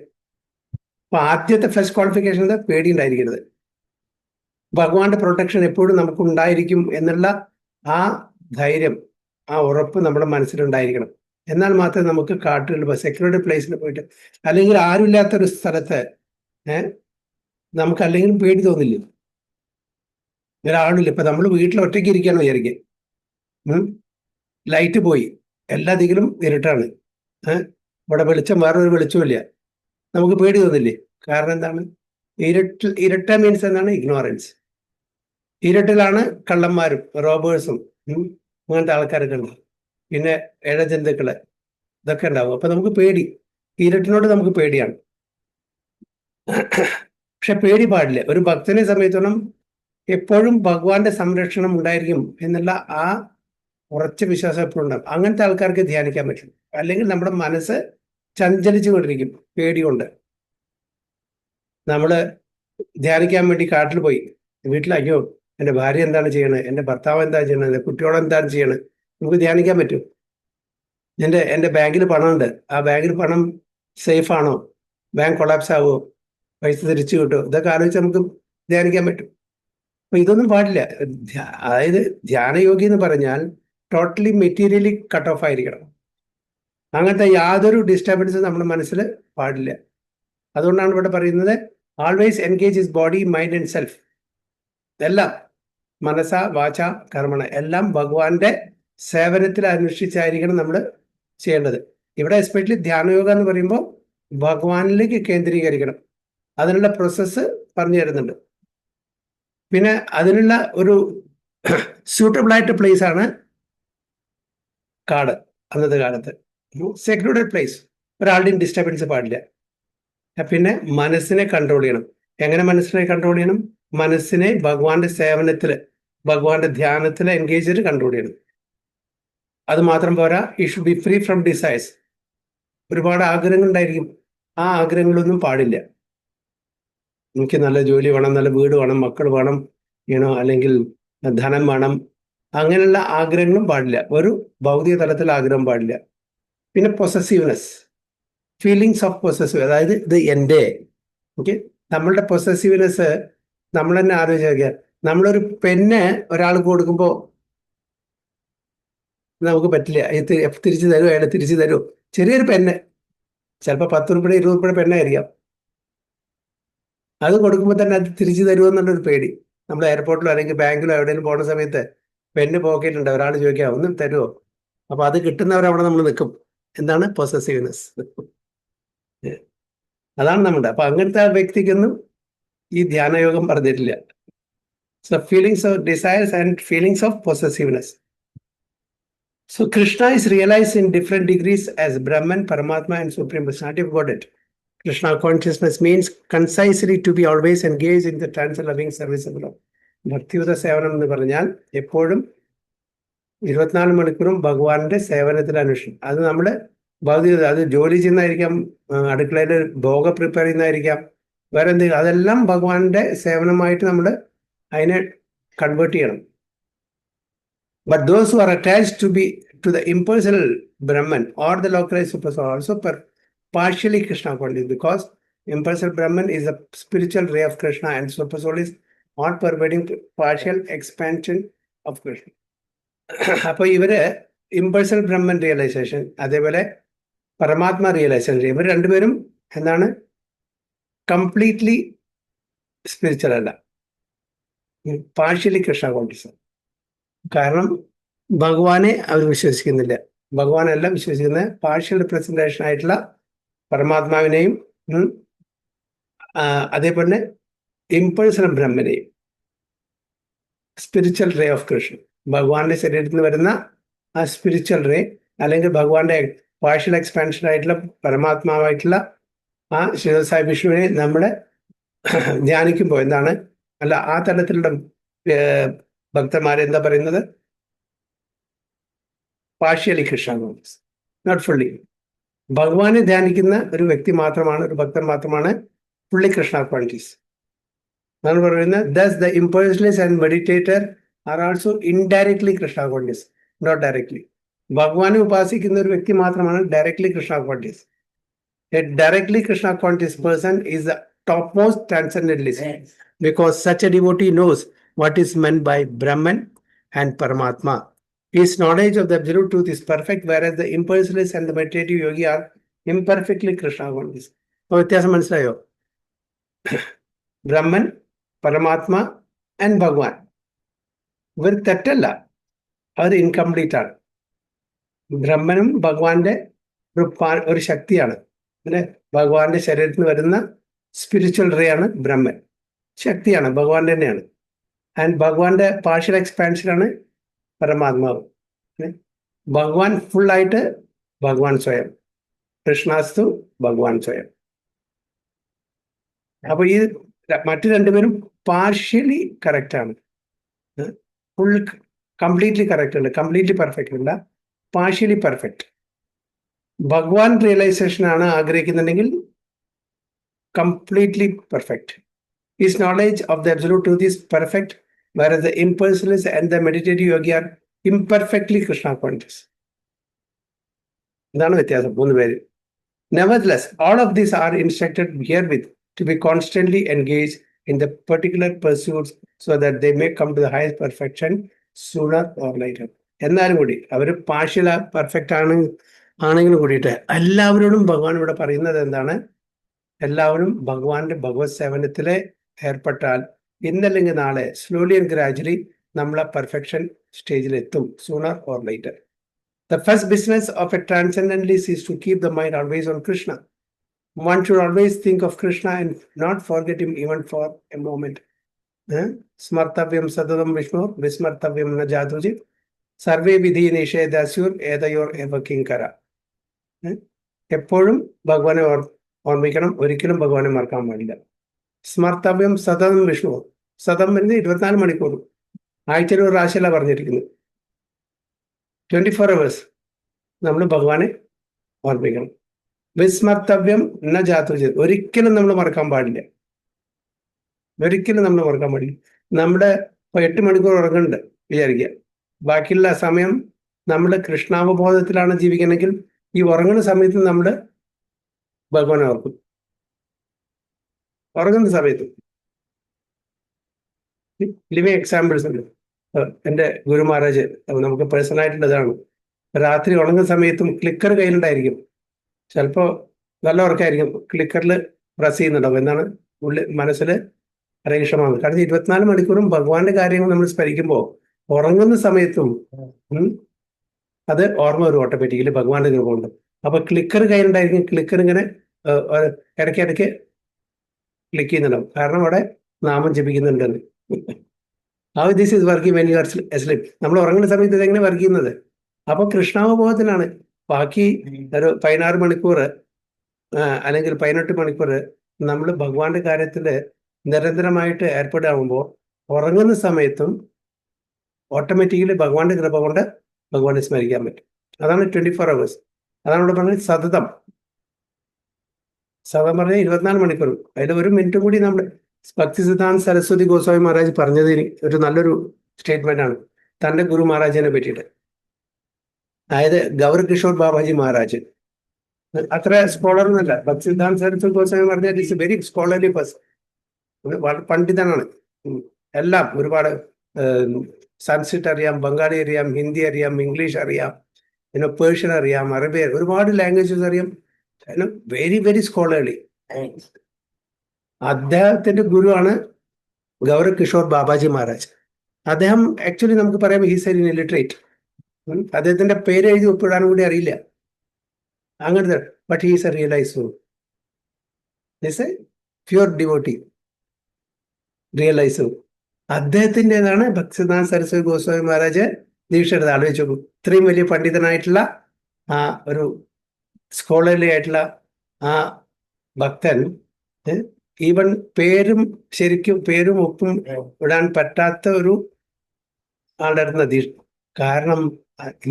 അപ്പൊ ആദ്യത്തെ ഫസ്റ്റ് ക്വാളിഫിക്കേഷൻ പേടി ഉണ്ടായിരിക്കരുത്. ഭഗവാന്റെ പ്രൊട്ടക്ഷൻ എപ്പോഴും നമുക്ക് ഉണ്ടായിരിക്കും എന്നുള്ള ആ ധൈര്യം, ആ ഉറപ്പ് നമ്മുടെ മനസ്സിലുണ്ടായിരിക്കണം. എന്നാൽ മാത്രമേ നമുക്ക് കാട്ടുകളിൽ സെക്യൂരിറ്റി പ്ലേസിൽ പോയിട്ട്, അല്ലെങ്കിൽ ആരുമില്ലാത്തൊരു സ്ഥലത്ത് നമുക്ക് അല്ലെങ്കിൽ പേടി തോന്നില്ല. ഒരാളില്ല. ഇപ്പൊ നമ്മൾ വീട്ടിൽ ഒറ്റയ്ക്ക് ഇരിക്കാന്ന് വിചാരിക്കുക, ലൈറ്റ് പോയി, എല്ലാ ദിക്കിലും ഇരുട്ടാണ്, ഇവിടെ വെളിച്ചം, വേറൊരു വെളിച്ചമില്ല, നമുക്ക് പേടി തോന്നില്ലേ? കാരണം എന്താണ്? ഇരുട്ട മീൻസ് എന്താണ്? ഇഗ്നോറൻസ്. ഇരുട്ടിലാണ് കള്ളന്മാരും റോബേഴ്സും അങ്ങനത്തെ ആൾക്കാരൊക്കെ ഉണ്ടാവും. പിന്നെ ഇഴജന്തുക്കള് ഇതൊക്കെ ഉണ്ടാവും. അപ്പൊ നമുക്ക് പേടി, ഇരുട്ടിനോട് നമുക്ക് പേടിയാണ്. പക്ഷെ പേടി പാടില്ല. ഒരു ഭക്തനെ സംബന്ധിച്ചിടത്തോളം എപ്പോഴും ഭഗവാന്റെ സംരക്ഷണം ഉണ്ടായിരിക്കും എന്നുള്ള ആ ഉറച്ച വിശ്വാസം എപ്പോഴും ഉണ്ടാകും. അങ്ങനത്തെ ആൾക്കാർക്ക് ധ്യാനിക്കാൻ പറ്റും. അല്ലെങ്കിൽ നമ്മുടെ മനസ്സ് ചഞ്ചലിച്ചു കൊണ്ടിരിക്കും പേടി കൊണ്ട്. നമ്മള് ധ്യാനിക്കാൻ വേണ്ടി കാട്ടിൽ പോയി, വീട്ടിൽ അയ്യോ എൻ്റെ ഭാര്യ എന്താണ് ചെയ്യണത്, എൻ്റെ ഭർത്താവ് എന്താ ചെയ്യണത്, എൻ്റെ കുട്ടിയോട് എന്താണ് ചെയ്യണത്, നമുക്ക് ധ്യാനിക്കാൻ പറ്റും. എൻ്റെ ബാങ്കിൽ പണമുണ്ട്, ആ ബാങ്കിൽ പണം സേഫ് ആണോ, ബാങ്ക് കൊളാപ്സ് ആവുമോ, പൈസ തിരിച്ചു കിട്ടുമോ, ഇതൊക്കെ ആലോചിച്ച് നമുക്ക് ധ്യാനിക്കാൻ പറ്റും. അപ്പൊ ഇതൊന്നും പാടില്ല. അതായത് ധ്യാനയോഗി എന്ന് പറഞ്ഞാൽ ടോട്ടലി മെറ്റീരിയലി കട്ട് ഓഫ് ആയിരിക്കണം. അങ്ങനത്തെ യാതൊരു ഡിസ്റ്റർബൻസും നമ്മുടെ മനസ്സിൽ പാടില്ല. അതുകൊണ്ടാണ് ഇവിടെ പറയുന്നത് always engage his body, mind and self. എല്ലാം മനസ്സ വാച കർമ്മണ എല്ലാം ഭഗവാന്റെ സേവനത്തിൽ അനുഷ്ഠിച്ചായിരിക്കണം നമ്മൾ ചെയ്യേണ്ടത്. ഇവിടെ എസ്പെഷ്യലി ധ്യാനയോഗ എന്ന് പറയുമ്പോൾ ഭഗവാനിലേക്ക് കേന്ദ്രീകരിക്കണം. അതിനുള്ള പ്രോസസ്സ് പറഞ്ഞു തരുന്നുണ്ട്. പിന്നെ അതിനുള്ള ഒരു സ്യൂട്ടബിൾ ആയിട്ട് പ്ലേസ് ആണ് കാട്. അന്നത്തെ കാലത്ത് സെക്യൂർഡ് പ്ലേസ്, ഒരാളുടെയും ഡിസ്റ്റർബൻസ് പാടില്ല. പിന്നെ മനസ്സിനെ കൺട്രോൾ ചെയ്യണം. എങ്ങനെ മനസ്സിനെ കൺട്രോൾ ചെയ്യണം? മനസ്സിനെ ഭഗവാന്റെ സേവനത്തില്, ഭഗവാന്റെ ധ്യാനത്തിൽ എൻഗേജ് ചെയ്ത് കൺട്രോൾ ചെയ്യണം. അത് മാത്രം പോരാ, ഈ should be free from desires. ഒരുപാട് ആഗ്രഹങ്ങൾ ഉണ്ടായിരിക്കും, ആ ആഗ്രഹങ്ങളൊന്നും പാടില്ല. എനിക്ക് നല്ല ജോലി വേണം, നല്ല വീട് വേണം, മക്കൾ വേണം, അല്ലെങ്കിൽ ധനം വേണം, അങ്ങനെയുള്ള ആഗ്രഹങ്ങളും പാടില്ല. ഒരു ഭൗതിക തലത്തിൽ ആഗ്രഹം പാടില്ല. പിന്നെ പൊസസീവ്നെസ്, ഫീലിങ്സ് ഓഫ് പൊസസീവ്, അതായത് ഇത് എൻ്റെ. ഓക്കെ, നമ്മളുടെ പൊസസീവ്നെസ് നമ്മൾ തന്നെ ആലോചിച്ച് നോക്കിയ, നമ്മളൊരു പെണ്ണ് ഒരാൾക്ക് കൊടുക്കുമ്പോൾ നമുക്ക് പറ്റില്ല. ഇത് തിരിച്ചു തരുമോ, അയാൾ തിരിച്ചു തരുമോ? ചെറിയൊരു പെണ്ണ്, ചിലപ്പോൾ 10 രൂപയുടെ 20 രൂപയുടെ പെണ്ണായിരിക്കാം, അത് കൊടുക്കുമ്പോൾ തന്നെ അത് തിരിച്ചു തരുമോ എന്നുള്ളൊരു പേടി. നമ്മൾ എയർപോർട്ടിലോ അല്ലെങ്കിൽ ബാങ്കിലോ എവിടെയെങ്കിലും പോകുന്ന സമയത്ത് പെണ്ണ് പോക്കറ്റിലുണ്ട്, ഒരാൾ ചോദിക്കാം ഒന്നും തരുമോ, അപ്പൊ അത് കിട്ടുന്നവരവിടെ നമ്മൾ നിൽക്കും. എന്താണ്? പൊസസീവ്നെസ്. അതാണ് നമ്മുടെ. അപ്പൊ അങ്ങനത്തെ ആ വ്യക്തിക്കൊന്നും ഈ ധ്യാനയോഗം പറഞ്ഞിട്ടില്ല. So feelings of desires and feelings of possessiveness. So Krishna is realized in different degrees as Brahman, Paramatma and Supreme Personality of Godhead. Krishna consciousness means concisely to be always engaged in the trans loving service of Lord. ഭക്തിയുത സേവനം എന്ന് പറഞ്ഞാൽ എപ്പോഴും 24 മണിക്കൂറും ഭഗവാന്റെ സേവനത്തിൽ അന്വേഷണം. അത് നമ്മൾ ഭൗതികത, അത് ജോലി ചെയ്യുന്നതായിരിക്കാം, അടുക്കളയിൽ ഭോഗ പ്രിപ്പയർ ചെയ്യുന്നതായിരിക്കാം, വേറെ എന്തെങ്കിലും, അതെല്ലാം ഭഗവാന്റെ സേവനമായിട്ട് നമ്മൾ അതിനെ കൺവേർട്ട് ചെയ്യണം. But those who are attached to the impersonal Brahman or the localized super soul also partially Krishna conscious, because impersonal Brahman is a spiritual ray of Krishna and super soul is not pervading partial expansion of Krishna. അപ്പോൾ ഇവര് impersonal Brahman realisation, അതേപോലെ പരമാത്മ realisation, ഇവർ രണ്ടുപേരും എന്താണ്, completely spiritual അല്ല, partially Krishna conscious. കാരണം ഭഗവാനെ അവർ വിശ്വസിക്കുന്നില്ല. ഭഗവാനെല്ലാം വിശ്വസിക്കുന്നത് പാർഷ്യൽ റിപ്രസെന്റേഷൻ ആയിട്ടുള്ള പരമാത്മാവിനെയും അതേപോലെ impersonal ബ്രഹ്മനെയും, spiritual ray of Krishna, ഭഗവാന്റെ ശരീരത്തിൽ നിന്ന് വരുന്ന ആ സ്പിരിച്വൽ റേ, അല്ലെങ്കിൽ ഭഗവാന്റെ പാർഷ്യൽ എക്സ്പാൻഷൻ ആയിട്ടുള്ള പരമാത്മാവായിട്ടുള്ള ആ ശിവസായി വിഷ്ണുവിനെ നമ്മളെ ധ്യാനിക്കുമ്പോൾ എന്താണ്, അല്ല ആ തലത്തിലുള്ള ഭക്തന്മാരെ എന്താ പറയുന്നത്, partially Krishna conscious, not fully. ഭഗവാനെ ധ്യാനിക്കുന്ന ഒരു വ്യക്തി മാത്രമാണ്, ഒരു ഭക്തൻ മാത്രമാണ് ഫുള്ളി കൃഷ്ണ കോൺഷ്യസ്. അതാണ് പറയുന്നത്, thus the impersonalist and meditator are also indirectly Krishna conscious, not directly. ഭഗവാനെ ഉപാസിക്കുന്ന ഒരു വ്യക്തി മാത്രമാണ് directly Krishna conscious. A directly Krishna conscious person is the topmost transcendentalist, because such a devotee knows what is meant by Brahman and Paramatma. His knowledge of the absolute truth is perfect, whereas the impersonalist and the meditative yogi are imperfectly Krishna conscious. അപ്പോൾ വ്യത്യാസം മനസ്സിലായോ? ബ്രഹ്മൻ, പരമാത്മ and ഭഗവാൻ ഇവർ തെറ്റല്ല, അവർ incomplete ആണ്. ബ്രഹ്മനും ഭഗവാന്റെ ഒരു ശക്തിയാണ്, പിന്നെ ഭഗവാന്റെ ശരീരത്തിൽ നിന്ന് വരുന്ന സ്പിരിച്വൽ റേ ആണ് ബ്രഹ്മൻ, ശക്തിയാണ്, ഭഗവാൻ തന്നെയാണ്. ആൻഡ് ഭഗവാന്റെ പാർഷ്യൽ എക്സ്പാൻഷനാണ് പരമാത്മാവ്. ഭഗവാൻ ഫുള്ളായിട്ട് ഭഗവാൻ സ്വയം, കൃഷ്ണാസ്തു ഭഗവാൻ സ്വയം. അപ്പൊ ഈ മറ്റു രണ്ടുപേരും പാർഷ്യലി കറക്റ്റ് ആണ്, ഫുൾ കംപ്ലീറ്റ്ലി കറക്റ്റ് അല്ല, കംപ്ലീറ്റ്ലി പെർഫെക്റ്റ് അല്ല, പാർഷ്യലി പെർഫെക്റ്റ്. ഭഗവാൻ റിയലൈസേഷൻ ആണ് ആഗ്രഹിക്കുന്നുണ്ടെങ്കിൽ completely perfect. His knowledge of the absolute truth is perfect, whereas the impersonalist and the meditative yogi are imperfectly Krishna conscious. ഇതാണ് വ്യത്യാസം, 3 പേര്. Nevertheless, all of these are instructed herewith to be constantly engaged in the particular pursuits so that they may come to the highest perfection sooner or later. എന്നാലും കൂടി അവർ partial perfect ആണെങ്കിലും കൂടിയിട്ട് എല്ലാവരോടും ഭഗവാൻ ഇവിടെ പറയുന്നത് എന്താണ്, എല്ലാവരും ഭഗവാന്റെ ഭഗവത് സേവനത്തിലെ ഏർപ്പെട്ടാൽ ഇന്നല്ലെങ്കിൽ നാളെ സ്ലോലി ആൻഡ് ഗ്രാജുവലി നമ്മളെ പെർഫെക്ഷൻ സ്റ്റേജിൽ എത്തും, sooner or later. The first business of a transcendentalist is to keep the mind always on Krishna. One should always think of Krishna and not forget him even for a moment. Smartavyam sadadam Vishnu, vismartavyam na jaduji, sarve vidhi nishedasur edayor eva kinkara. എപ്പോഴും ഭഗവാനെ ഓർമ്മിക്കണം, ഒരിക്കലും ഭഗവാനെ മറക്കാൻ പാടില്ല. സ്മർത്തവ്യം സതം വിഷ്ണു, സതം വരുന്നത് 24 മണിക്കൂർ, ആഴ്ചയിൽ ഒരു പ്രാവശ്യമല്ല പറഞ്ഞിരിക്കുന്നത്, 24 hours നമ്മൾ ഭഗവാനെ ഓർമ്മിക്കണം. വിസ്മർത്തവ്യം ന ജാതുജി, ഒരിക്കലും നമ്മൾ മറക്കാൻ പാടില്ല, ഒരിക്കലും നമ്മൾ മറക്കാൻ പാടില്ല. നമ്മുടെ 8 മണിക്കൂർ ഉറങ്ങുന്നുണ്ട് വിചാരിക്കുക, ബാക്കിയുള്ള സമയം നമ്മൾ കൃഷ്ണാവബോധത്തിലാണ് ജീവിക്കണമെങ്കിൽ ഈ ഉറങ്ങുന്ന സമയത്ത് നമ്മൾ ഭഗവാനെ ഓർക്കും. ഉറങ്ങുന്ന സമയത്ത് ലിവിങ് എക്സാമ്പിൾസ് ഉണ്ട്. എൻ്റെ ഗുരു മഹാരാജ് നമുക്ക് പേഴ്സണലായിട്ടുള്ളതാണ്. രാത്രി ഉറങ്ങുന്ന സമയത്തും ക്ലിക്കർ കയ്യിലുണ്ടായിരിക്കും, ചിലപ്പോൾ നല്ല ഉറക്കമായിരിക്കും, ക്ലിക്കറിൽ പ്രസ് ചെയ്യുന്നുണ്ടാവും. എന്താണ് മനസ്സിൽ അരേഷമാണ്. കാരണം 24 മണിക്കൂറും ഭഗവാന്റെ കാര്യങ്ങൾ നമ്മൾ സ്മരിക്കുമ്പോൾ ഉറങ്ങുന്ന സമയത്തും അത് ഓർമ്മ വരും ഓട്ടോമാറ്റിക്കലി ഭഗവാന്റെ രൂപമുണ്ട്. അപ്പൊ ക്ലിക്കർ കയ്യിലുണ്ടായിരിക്കും, ക്ലിക്കർ ഇങ്ങനെ ഇടയ്ക്കിടയ്ക്ക് ക്ലിക്ക് ചെയ്യുന്നുണ്ടാവും, കാരണം അവിടെ നാമം ജപിക്കുന്നുണ്ടെന്ന്. How this is working when you are asleep. നമ്മൾ ഉറങ്ങുന്ന സമയത്ത് ഇതെങ്ങനെ വർക്ക് ചെയ്യുന്നത്? അപ്പൊ കൃഷ്ണാവബോധത്തിനാണ്. ബാക്കി ഒരു 16 മണിക്കൂർ അല്ലെങ്കിൽ 18 മണിക്കൂർ നമ്മൾ ഭഗവാന്റെ കാര്യത്തിൽ നിരന്തരമായിട്ട് ഏർപ്പെടാകുമ്പോൾ ഉറങ്ങുന്ന സമയത്തും ഓട്ടോമാറ്റിക്കലി ഭഗവാന്റെ കൃപ കൊണ്ട് ഭഗവാനെ സ്മരിക്കാൻ പറ്റും. അതാണ് 24 hours. അതാണ് ഇവിടെ പറഞ്ഞത് സതതം. സതം പറഞ്ഞാൽ 24 മണിക്കൂറും. അതിൽ ഒരു മിനിറ്റും കൂടി നമ്മൾ ഭക്തി സിദ്ധാന്ത സരസ്വതി ഗോസ്വാമി മഹാരാജ് പറഞ്ഞതിന് ഒരു നല്ലൊരു സ്റ്റേറ്റ്മെന്റ് ആണ് തന്റെ ഗുരു മഹാരാജിനെ പറ്റിയിട്ട്. അതായത് ഗൗരകിഷോർ ബാബാജി മഹാരാജ് അത്ര സ്കോളർ ഒന്നല്ല. ഭക്തി സിദ്ധാന്ത സരസ്വതി ഗോസ്വാമി പറഞ്ഞാൽ ഇറ്റ്സ് വെരി സ്കോളർലി പേഴ്സൺ. വളരെ പണ്ഡിതനാണ്. എല്ലാം ഒരുപാട് സംസ്കൃത് അറിയാം, ബംഗാളി അറിയാം, ഹിന്ദി അറിയാം, ഇംഗ്ലീഷ് അറിയാം, പിന്നെ പേർഷ്യൻ അറിയാം, അറബി, ഒരുപാട് ലാംഗ്വേജസ് അറിയാം. Very very scholarly. അദ്ദേഹത്തിന്റെ ഗുരുവാണ് ഗൗരകിഷോർ ബാബാജി മഹാരാജ്. അദ്ദേഹം ആക്ച്വലി നമുക്ക് പറയാം ഹീസ് എൻ ഇല്ലിറ്ററേറ്റ്. അദ്ദേഹത്തിന്റെ പേര് എഴുതി ഒപ്പിടാനും കൂടി അറിയില്ല അങ്ങനത്തെ. But he's a realise a pure devotee. Realise അദ്ദേഹത്തിൻ്റെതാണ് ഭക്തിസിദ്ധാന്ത സരസ്വതി ഗോസ്വാമി മഹാരാജ് ദീക്ഷ എടുത്ത് ആലോചിച്ച് നോക്കും. ഇത്രയും വലിയ പണ്ഡിതനായിട്ടുള്ള ആ ഒരു സ്കോളർലി ആയിട്ടുള്ള ആ ഭക്തൻ ഈവൻ ശരിക്കും പേരും ഒപ്പും ഇടാൻ പറ്റാത്ത ഒരു ആളുടെ അടുത്ത് ദീക്ഷ. കാരണം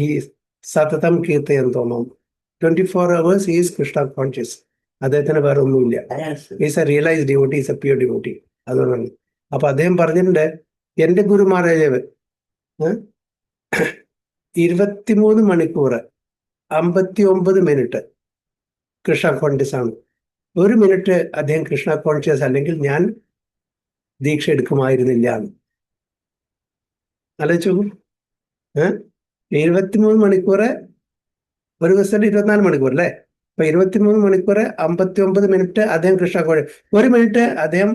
ഈ സതതം കീർത്തയം തോന്നും. 24 hours ഈസ് കൃഷ്ണ കോൺഷ്യസ്. അദ്ദേഹത്തിന് വേറെ ഒന്നുമില്ല. Is A realise devotee, is A pure devotee. അതുകൊണ്ടാണ്. അപ്പൊ അദ്ദേഹം പറഞ്ഞിട്ടുണ്ട്, എന്റെ ഗുരു മഹാരാജാവ് 23 മണിക്കൂർ 59 മിനിറ്റ് കൃഷ്ണ കോൺഷ്യസ് ആണ്. 1 മിനിറ്റ് അദ്ദേഹം കൃഷ്ണ കോൺഷ്യസ് അല്ലെങ്കിൽ ഞാൻ ദീക്ഷ എടുക്കുമായിരുന്നില്ല. ആലോചിച്ചു. 23 മണിക്കൂർ ഒരു ദിവസത്തിൽ 24 മണിക്കൂർ അല്ലേ? അപ്പൊ 23 മണിക്കൂർ 59 മിനിറ്റ് അദ്ദേഹം കൃഷ്ണ കോൺഷ്യസ്. 1 മിനിറ്റ് അദ്ദേഹം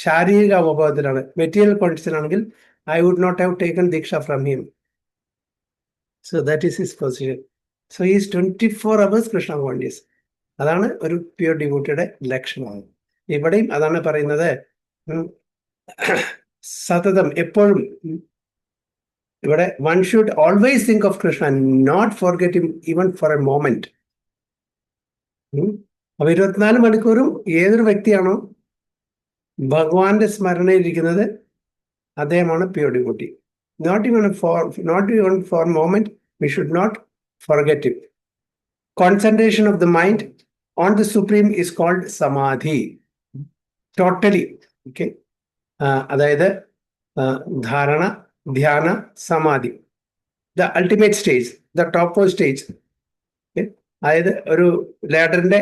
ശാരീരിക അവബോധത്തിലാണ്, മെറ്റീരിയൽ കോൺഷ്യസിലാണെങ്കിൽ I would not have taken diksha from him. So that is his position. So is 24 hours Krishna conscious. അതാണ് ഒരു പ്യൂർ ഡിവോട്ടിയുടെ ലക്ഷണം. ഇവിടെയും അതാണ് പറയുന്നത്. സതതം എപ്പോഴും ഇവിടെ one should always think of Krishna, not forget him even for a moment. അപ്പൊ 24 മണിക്കൂറും ഏതൊരു വ്യക്തിയാണോ ഭഗവാന്റെ സ്മരണയിലിരിക്കുന്നത് അദ്ദേഹമാണ് pure devotee. Not even for moment we should not forget him. Concentration of the mind on the supreme is called samadhi. Totally. Okay. അതായത് ധാരണ, ധ്യാന, സമാധി, the ultimate stage, the topmost stage. അതായത് ഒരു ലാഡറിന്റെ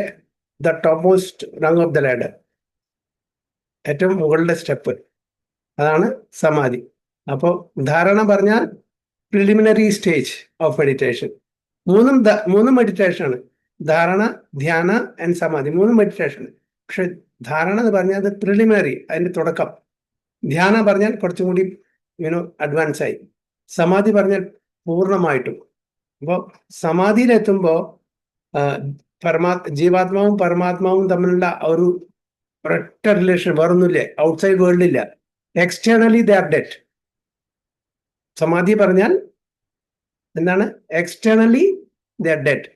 the topmost rung of the ladder, ഏറ്റവും മുകളിലെ step, അതാണ് സമാധി. അപ്പോൾ ധാരണ പറഞ്ഞാൽ പ്രിലിമിനറി സ്റ്റേജ് ഓഫ് മെഡിറ്റേഷൻ. മൂന്നും മെഡിറ്റേഷൻ ആണ്. ധാരണ, ധ്യാന ആൻഡ് സമാധി, 3 മെഡിറ്റേഷൻ. പക്ഷെ ധാരണ എന്ന് പറഞ്ഞാൽ അത് പ്രിലിമിനറി, അതിന്റെ തുടക്കം. ധ്യാന പറഞ്ഞാൽ കുറച്ചും കൂടി അഡ്വാൻസ് ആയി. സമാധി പറഞ്ഞാൽ പൂർണ്ണമായിട്ടും. അപ്പോൾ സമാധിയിലെത്തുമ്പോൾ ജീവാത്മാവും പരമാത്മാവും തമ്മിലുള്ള ഒരു ഒരൊറ്റ റിലേഷൻ, വേറൊന്നുമില്ല. ഔട്ട്സൈഡ് വേൾഡില്ല. Externally they are dead. സമാധി പറഞ്ഞാൽ എന്താണ്? Externally they are dead.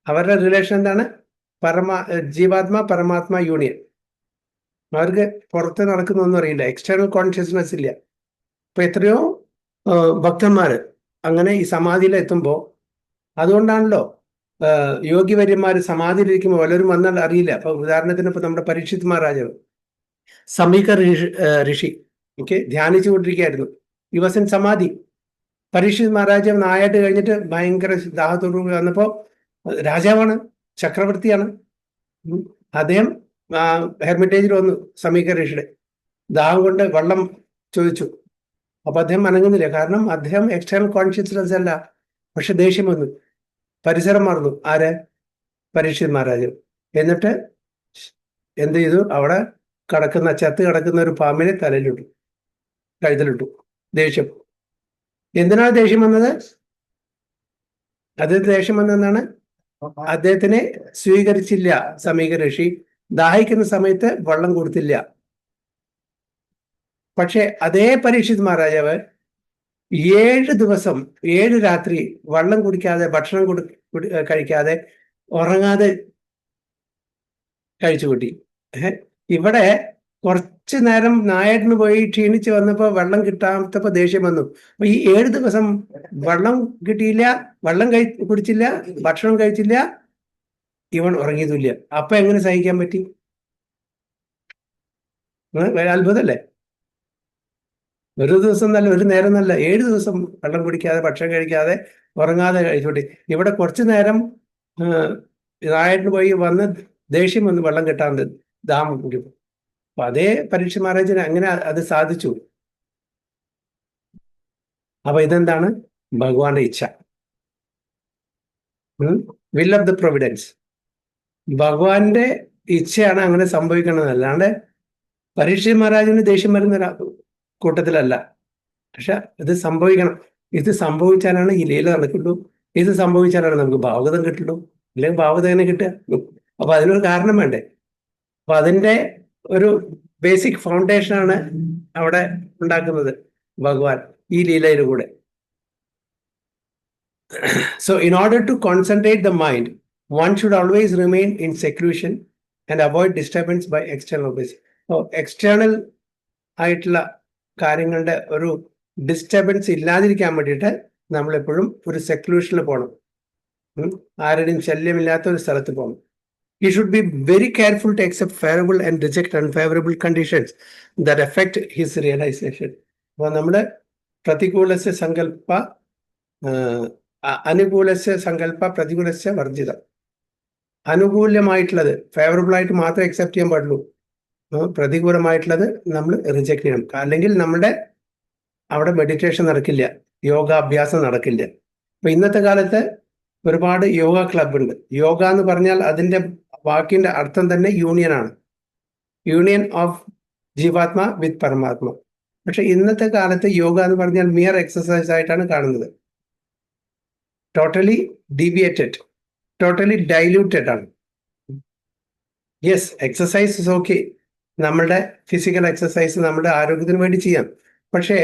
അവരുടെ റിലേഷൻ എന്താണ്? ജീവാത്മാ പരമാത്മാ യൂണിയൻ. അവർക്ക് പുറത്ത് നടക്കുന്നൊന്നും അറിയില്ല. എക്സ്റ്റേണൽ കോൺഷ്യസ്നെസ് ഇല്ല. ഇപ്പൊ എത്രയോ ഭക്തന്മാര് അങ്ങനെ ഈ സമാധിയിലെത്തുമ്പോൾ, അതുകൊണ്ടാണല്ലോ യോഗിവര്യന്മാര് സമാധിയിലിരിക്കുമ്പോൾ പലരും വന്നാൽ അറിയില്ല. അപ്പൊ ഉദാഹരണത്തിന് ഇപ്പൊ നമ്മുടെ പരീക്ഷിത് മഹാരാജാവ്, സമീക ഋഷി ധ്യാനിച്ചു കൊണ്ടിരിക്കുകയായിരുന്നു. ഈ വാസ് ഇൻ സമാധി. പരീക്ഷിത് മഹാരാജാവ് നായാട്ട് കഴിഞ്ഞിട്ട് ഭയങ്കര ദാഹത്തോടു കൂടി വന്നപ്പോ, രാജാവാണ്, ചക്രവർത്തിയാണ്, അദ്ദേഹം ഹെർമിറ്റേജിൽ വന്നു. സമീക ഋഷിയുടെ ദാഹം കൊണ്ട് വെള്ളം ചോദിച്ചു. അപ്പൊ അദ്ദേഹം അനങ്ങുന്നില്ല. കാരണം അദ്ദേഹം എക്സ്റ്റേണൽ കോൺഷ്യസ്നെസ് അല്ല. പക്ഷെ ദേഷ്യം വന്നു, പരിസരം മറന്നു. ആര്? പരീക്ഷിത് മഹാരാജാവ്. എന്നിട്ട് എന്ത് ചെയ്തു? അവിടെ ചത്ത് കിടക്കുന്ന ഒരു പാമ്പിനെ കഴുത്തിലിട്ടു. ദേഷ്യം. എന്തിനാണ് ദേഷ്യം വന്നത്? അദ്ദേഹത്തിന് ദേഷ്യം വന്നതെന്നാണ്, അദ്ദേഹത്തിനെ സ്വീകരിച്ചില്ല സമീക ഋഷി. ദാഹിക്കുന്ന സമയത്ത് വെള്ളം കൊടുത്തില്ല. പക്ഷെ അതേ പരീക്ഷിത് മഹാരാജാവ് 7 ദിവസം 7 രാത്രി വെള്ളം കുടിക്കാതെ, ഭക്ഷണം കഴിക്കാതെ ഉറങ്ങാതെ കഴിച്ചു കൂട്ടി. ഇവിടെ കുറച്ചു നേരം നായട്ടിന് പോയി ക്ഷീണിച്ച് വന്നപ്പോൾ വെള്ളം കിട്ടാത്തപ്പോൾ ദേഷ്യം വന്നു. അപ്പൊ ഈ 7 ദിവസം വെള്ളം കിട്ടിയില്ല, വെള്ളം കുടിച്ചില്ല, ഭക്ഷണം കഴിച്ചില്ല, ഇവൻ ഉറങ്ങിയതുമില്ല. അപ്പൊ എങ്ങനെ സഹിക്കാൻ പറ്റി? അത്ഭുതല്ലേ? ഒരു ദിവസം നല്ല, ഒരു നേരം നല്ല, 7 ദിവസം വെള്ളം കുടിക്കാതെ ഭക്ഷണം കഴിക്കാതെ ഉറങ്ങാതെ കഴിച്ചോട്ടെ. ഇവിടെ കുറച്ചു നേരം നായട്ടിന് പോയി വന്ന് ദേഷ്യം വന്ന് വെള്ളം കിട്ടാണ്ട് ദാഹം കുടിക്കും. അപ്പൊ അതേ പരീക്ഷ മഹാരാജന് അങ്ങനെ അത് സാധിച്ചു. അപ്പൊ ഇതെന്താണ്? ഭഗവാന്റെ ഇച്ഛ, വിൽ ഓഫ് ദ പ്രൊവിഡൻസ്. ഭഗവാന്റെ ഇച്ഛയാണ് അങ്ങനെ സംഭവിക്കുന്നത്. അല്ലാണ്ട് പരീക്ഷ മഹാരാജന് ദേഷ്യം വരുന്ന കൂട്ടത്തിലല്ല. പക്ഷെ ഇത് സംഭവിക്കണം. ഇത് സംഭവിച്ചാലാണ് ഈ ലീല നടക്കുള്ളൂ. ഇത് സംഭവിച്ചാലാണ് നമുക്ക് ഭാഗവതം കിട്ടുള്ളൂ. അല്ലെങ്കിൽ ഭാഗവതം എങ്ങനെ കിട്ടുക? അപ്പൊ അതിനൊരു കാരണം വേണ്ടേ? അപ്പൊ അതിന്റെ ഒരു ബേസിക് ഫൗണ്ടേഷനാണ് അവിടെ ഉണ്ടാക്കുന്നത് ഭഗവാൻ ഈ ലീലയിലൂടെ. So in order to concentrate the mind, one should always remain in seclusion and avoid disturbance by external basic. So external ആയിട്ടുള്ള കാര്യങ്ങളുടെ ഒരു ഡിസ്റ്റർബൻസ് ഇല്ലാതിരിക്കാൻ വേണ്ടിയിട്ട് നമ്മളെപ്പോഴും ഒരു സെക്ലൂഷനിൽ പോകണം. ആരുടെയും ശല്യമില്ലാത്ത ഒരു സ്ഥലത്ത് പോകണം. He should be very careful to accept favorable and reject unfavorable conditions that affect his realization. അപ്പോൾ നമ്മുടെ പ്രതികൂലസ്യ സങ്കല്പ അനുകൂലസ്യ സങ്കല്പ പ്രതികൂലസ്യ വർജിതം. അനുകൂലമായിട്ടുള്ളത് ഫേവറബിൾ ആയിട്ട് മാത്രമേ അക്സെപ്റ്റ് ചെയ്യാൻ പാടുള്ളൂ. പ്രതികൂലമായിട്ടുള്ളത് നമ്മൾ റിജക്ട് ചെയ്യണം. അല്ലെങ്കിൽ നമ്മുടെ അവിടെ മെഡിറ്റേഷൻ നടക്കില്ല, യോഗാഭ്യാസം നടക്കില്ല. അപ്പൊ ഇന്നത്തെ കാലത്ത് ഒരുപാട് യോഗ ക്ലബ് ഉണ്ട്. യോഗ എന്ന് പറഞ്ഞാൽ അതിന്റെ വാക്കിന്റെ അർത്ഥം തന്നെ യൂണിയനാണ്, യൂണിയൻ ഓഫ് ജീവാത്മ വിത്ത് പരമാത്മ. പക്ഷെ ഇന്നത്തെ കാലത്ത് യോഗ എന്ന് പറഞ്ഞാൽ മിയർ എക്സസൈസ് ആയിട്ടാണ് കാണുന്നത്. ടോട്ടലി ഡീവിയേറ്റഡ്, ടോട്ടലി ഡൈല്യൂട്ടഡ് ആണ്. യെസ്, എക്സസൈസ് ഇസ് ഓക്കെ, നമ്മളുടെ ഫിസിക്കൽ എക്സസൈസ് നമ്മുടെ ആരോഗ്യത്തിന് വേണ്ടി ചെയ്യാം. പക്ഷേ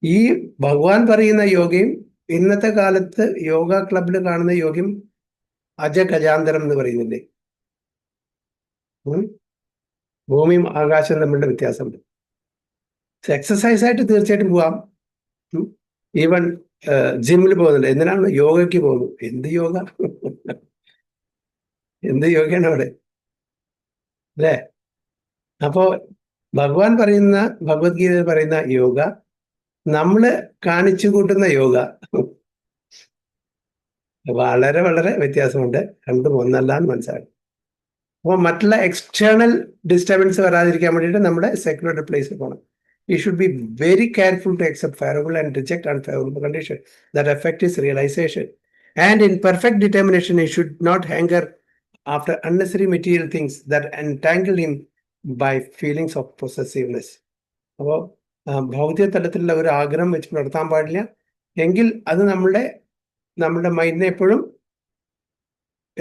ഈ ഭഗവാൻ പറയുന്ന യോഗയും ഇന്നത്തെ കാലത്ത് യോഗ ക്ലബിൽ കാണുന്ന യോഗയും അജഗജാന്തരം എന്ന് പറയുന്നില്ലേ? ഭൂമിയും ആകാശവും തമ്മിലുള്ള വ്യത്യാസമുണ്ട്. എക്സസൈസ് ആയിട്ട് തീർച്ചയായിട്ടും പോവാം. ഈവൻ ജിമ്മിൽ പോകുന്നുണ്ട്. എന്തിനാണ് യോഗയ്ക്ക് പോകുന്നത്? എന്ത് യോഗ? എന്ത് യോഗയാണ് അവിടെ, അല്ലേ? അപ്പോ ഭഗവാൻ പറയുന്ന, ഭഗവത്ഗീതയിൽ പറയുന്ന യോഗ, നമ്മള് കാണിച്ചു കൂട്ടുന്ന യോഗ വളരെ വളരെ വ്യത്യാസമുണ്ട്. രണ്ടും ഒന്നല്ല എന്ന് മനസ്സിലാക്കും. അപ്പോൾ മറ്റുള്ള എക്സ്റ്റേണൽ ഡിസ്റ്റർബൻസ് വരാതിരിക്കാൻ വേണ്ടിയിട്ട് നമ്മുടെ സെക്യുലർ പ്ലേസിൽ പോകണം. You should be very careful to accept favorable and reject unfavorable conditions that affect his realization. And in perfect determination, he should not hanker after unnecessary material things that entangle him by feelings of possessiveness. അപ്പോൾ ഭൗതിക തലത്തിലുള്ള ഒരു ആഗ്രഹം വെച്ച് നടത്താൻ പാടില്ല. എങ്കിൽ അത് നമ്മുടെ മൈൻഡിനെ എപ്പോഴും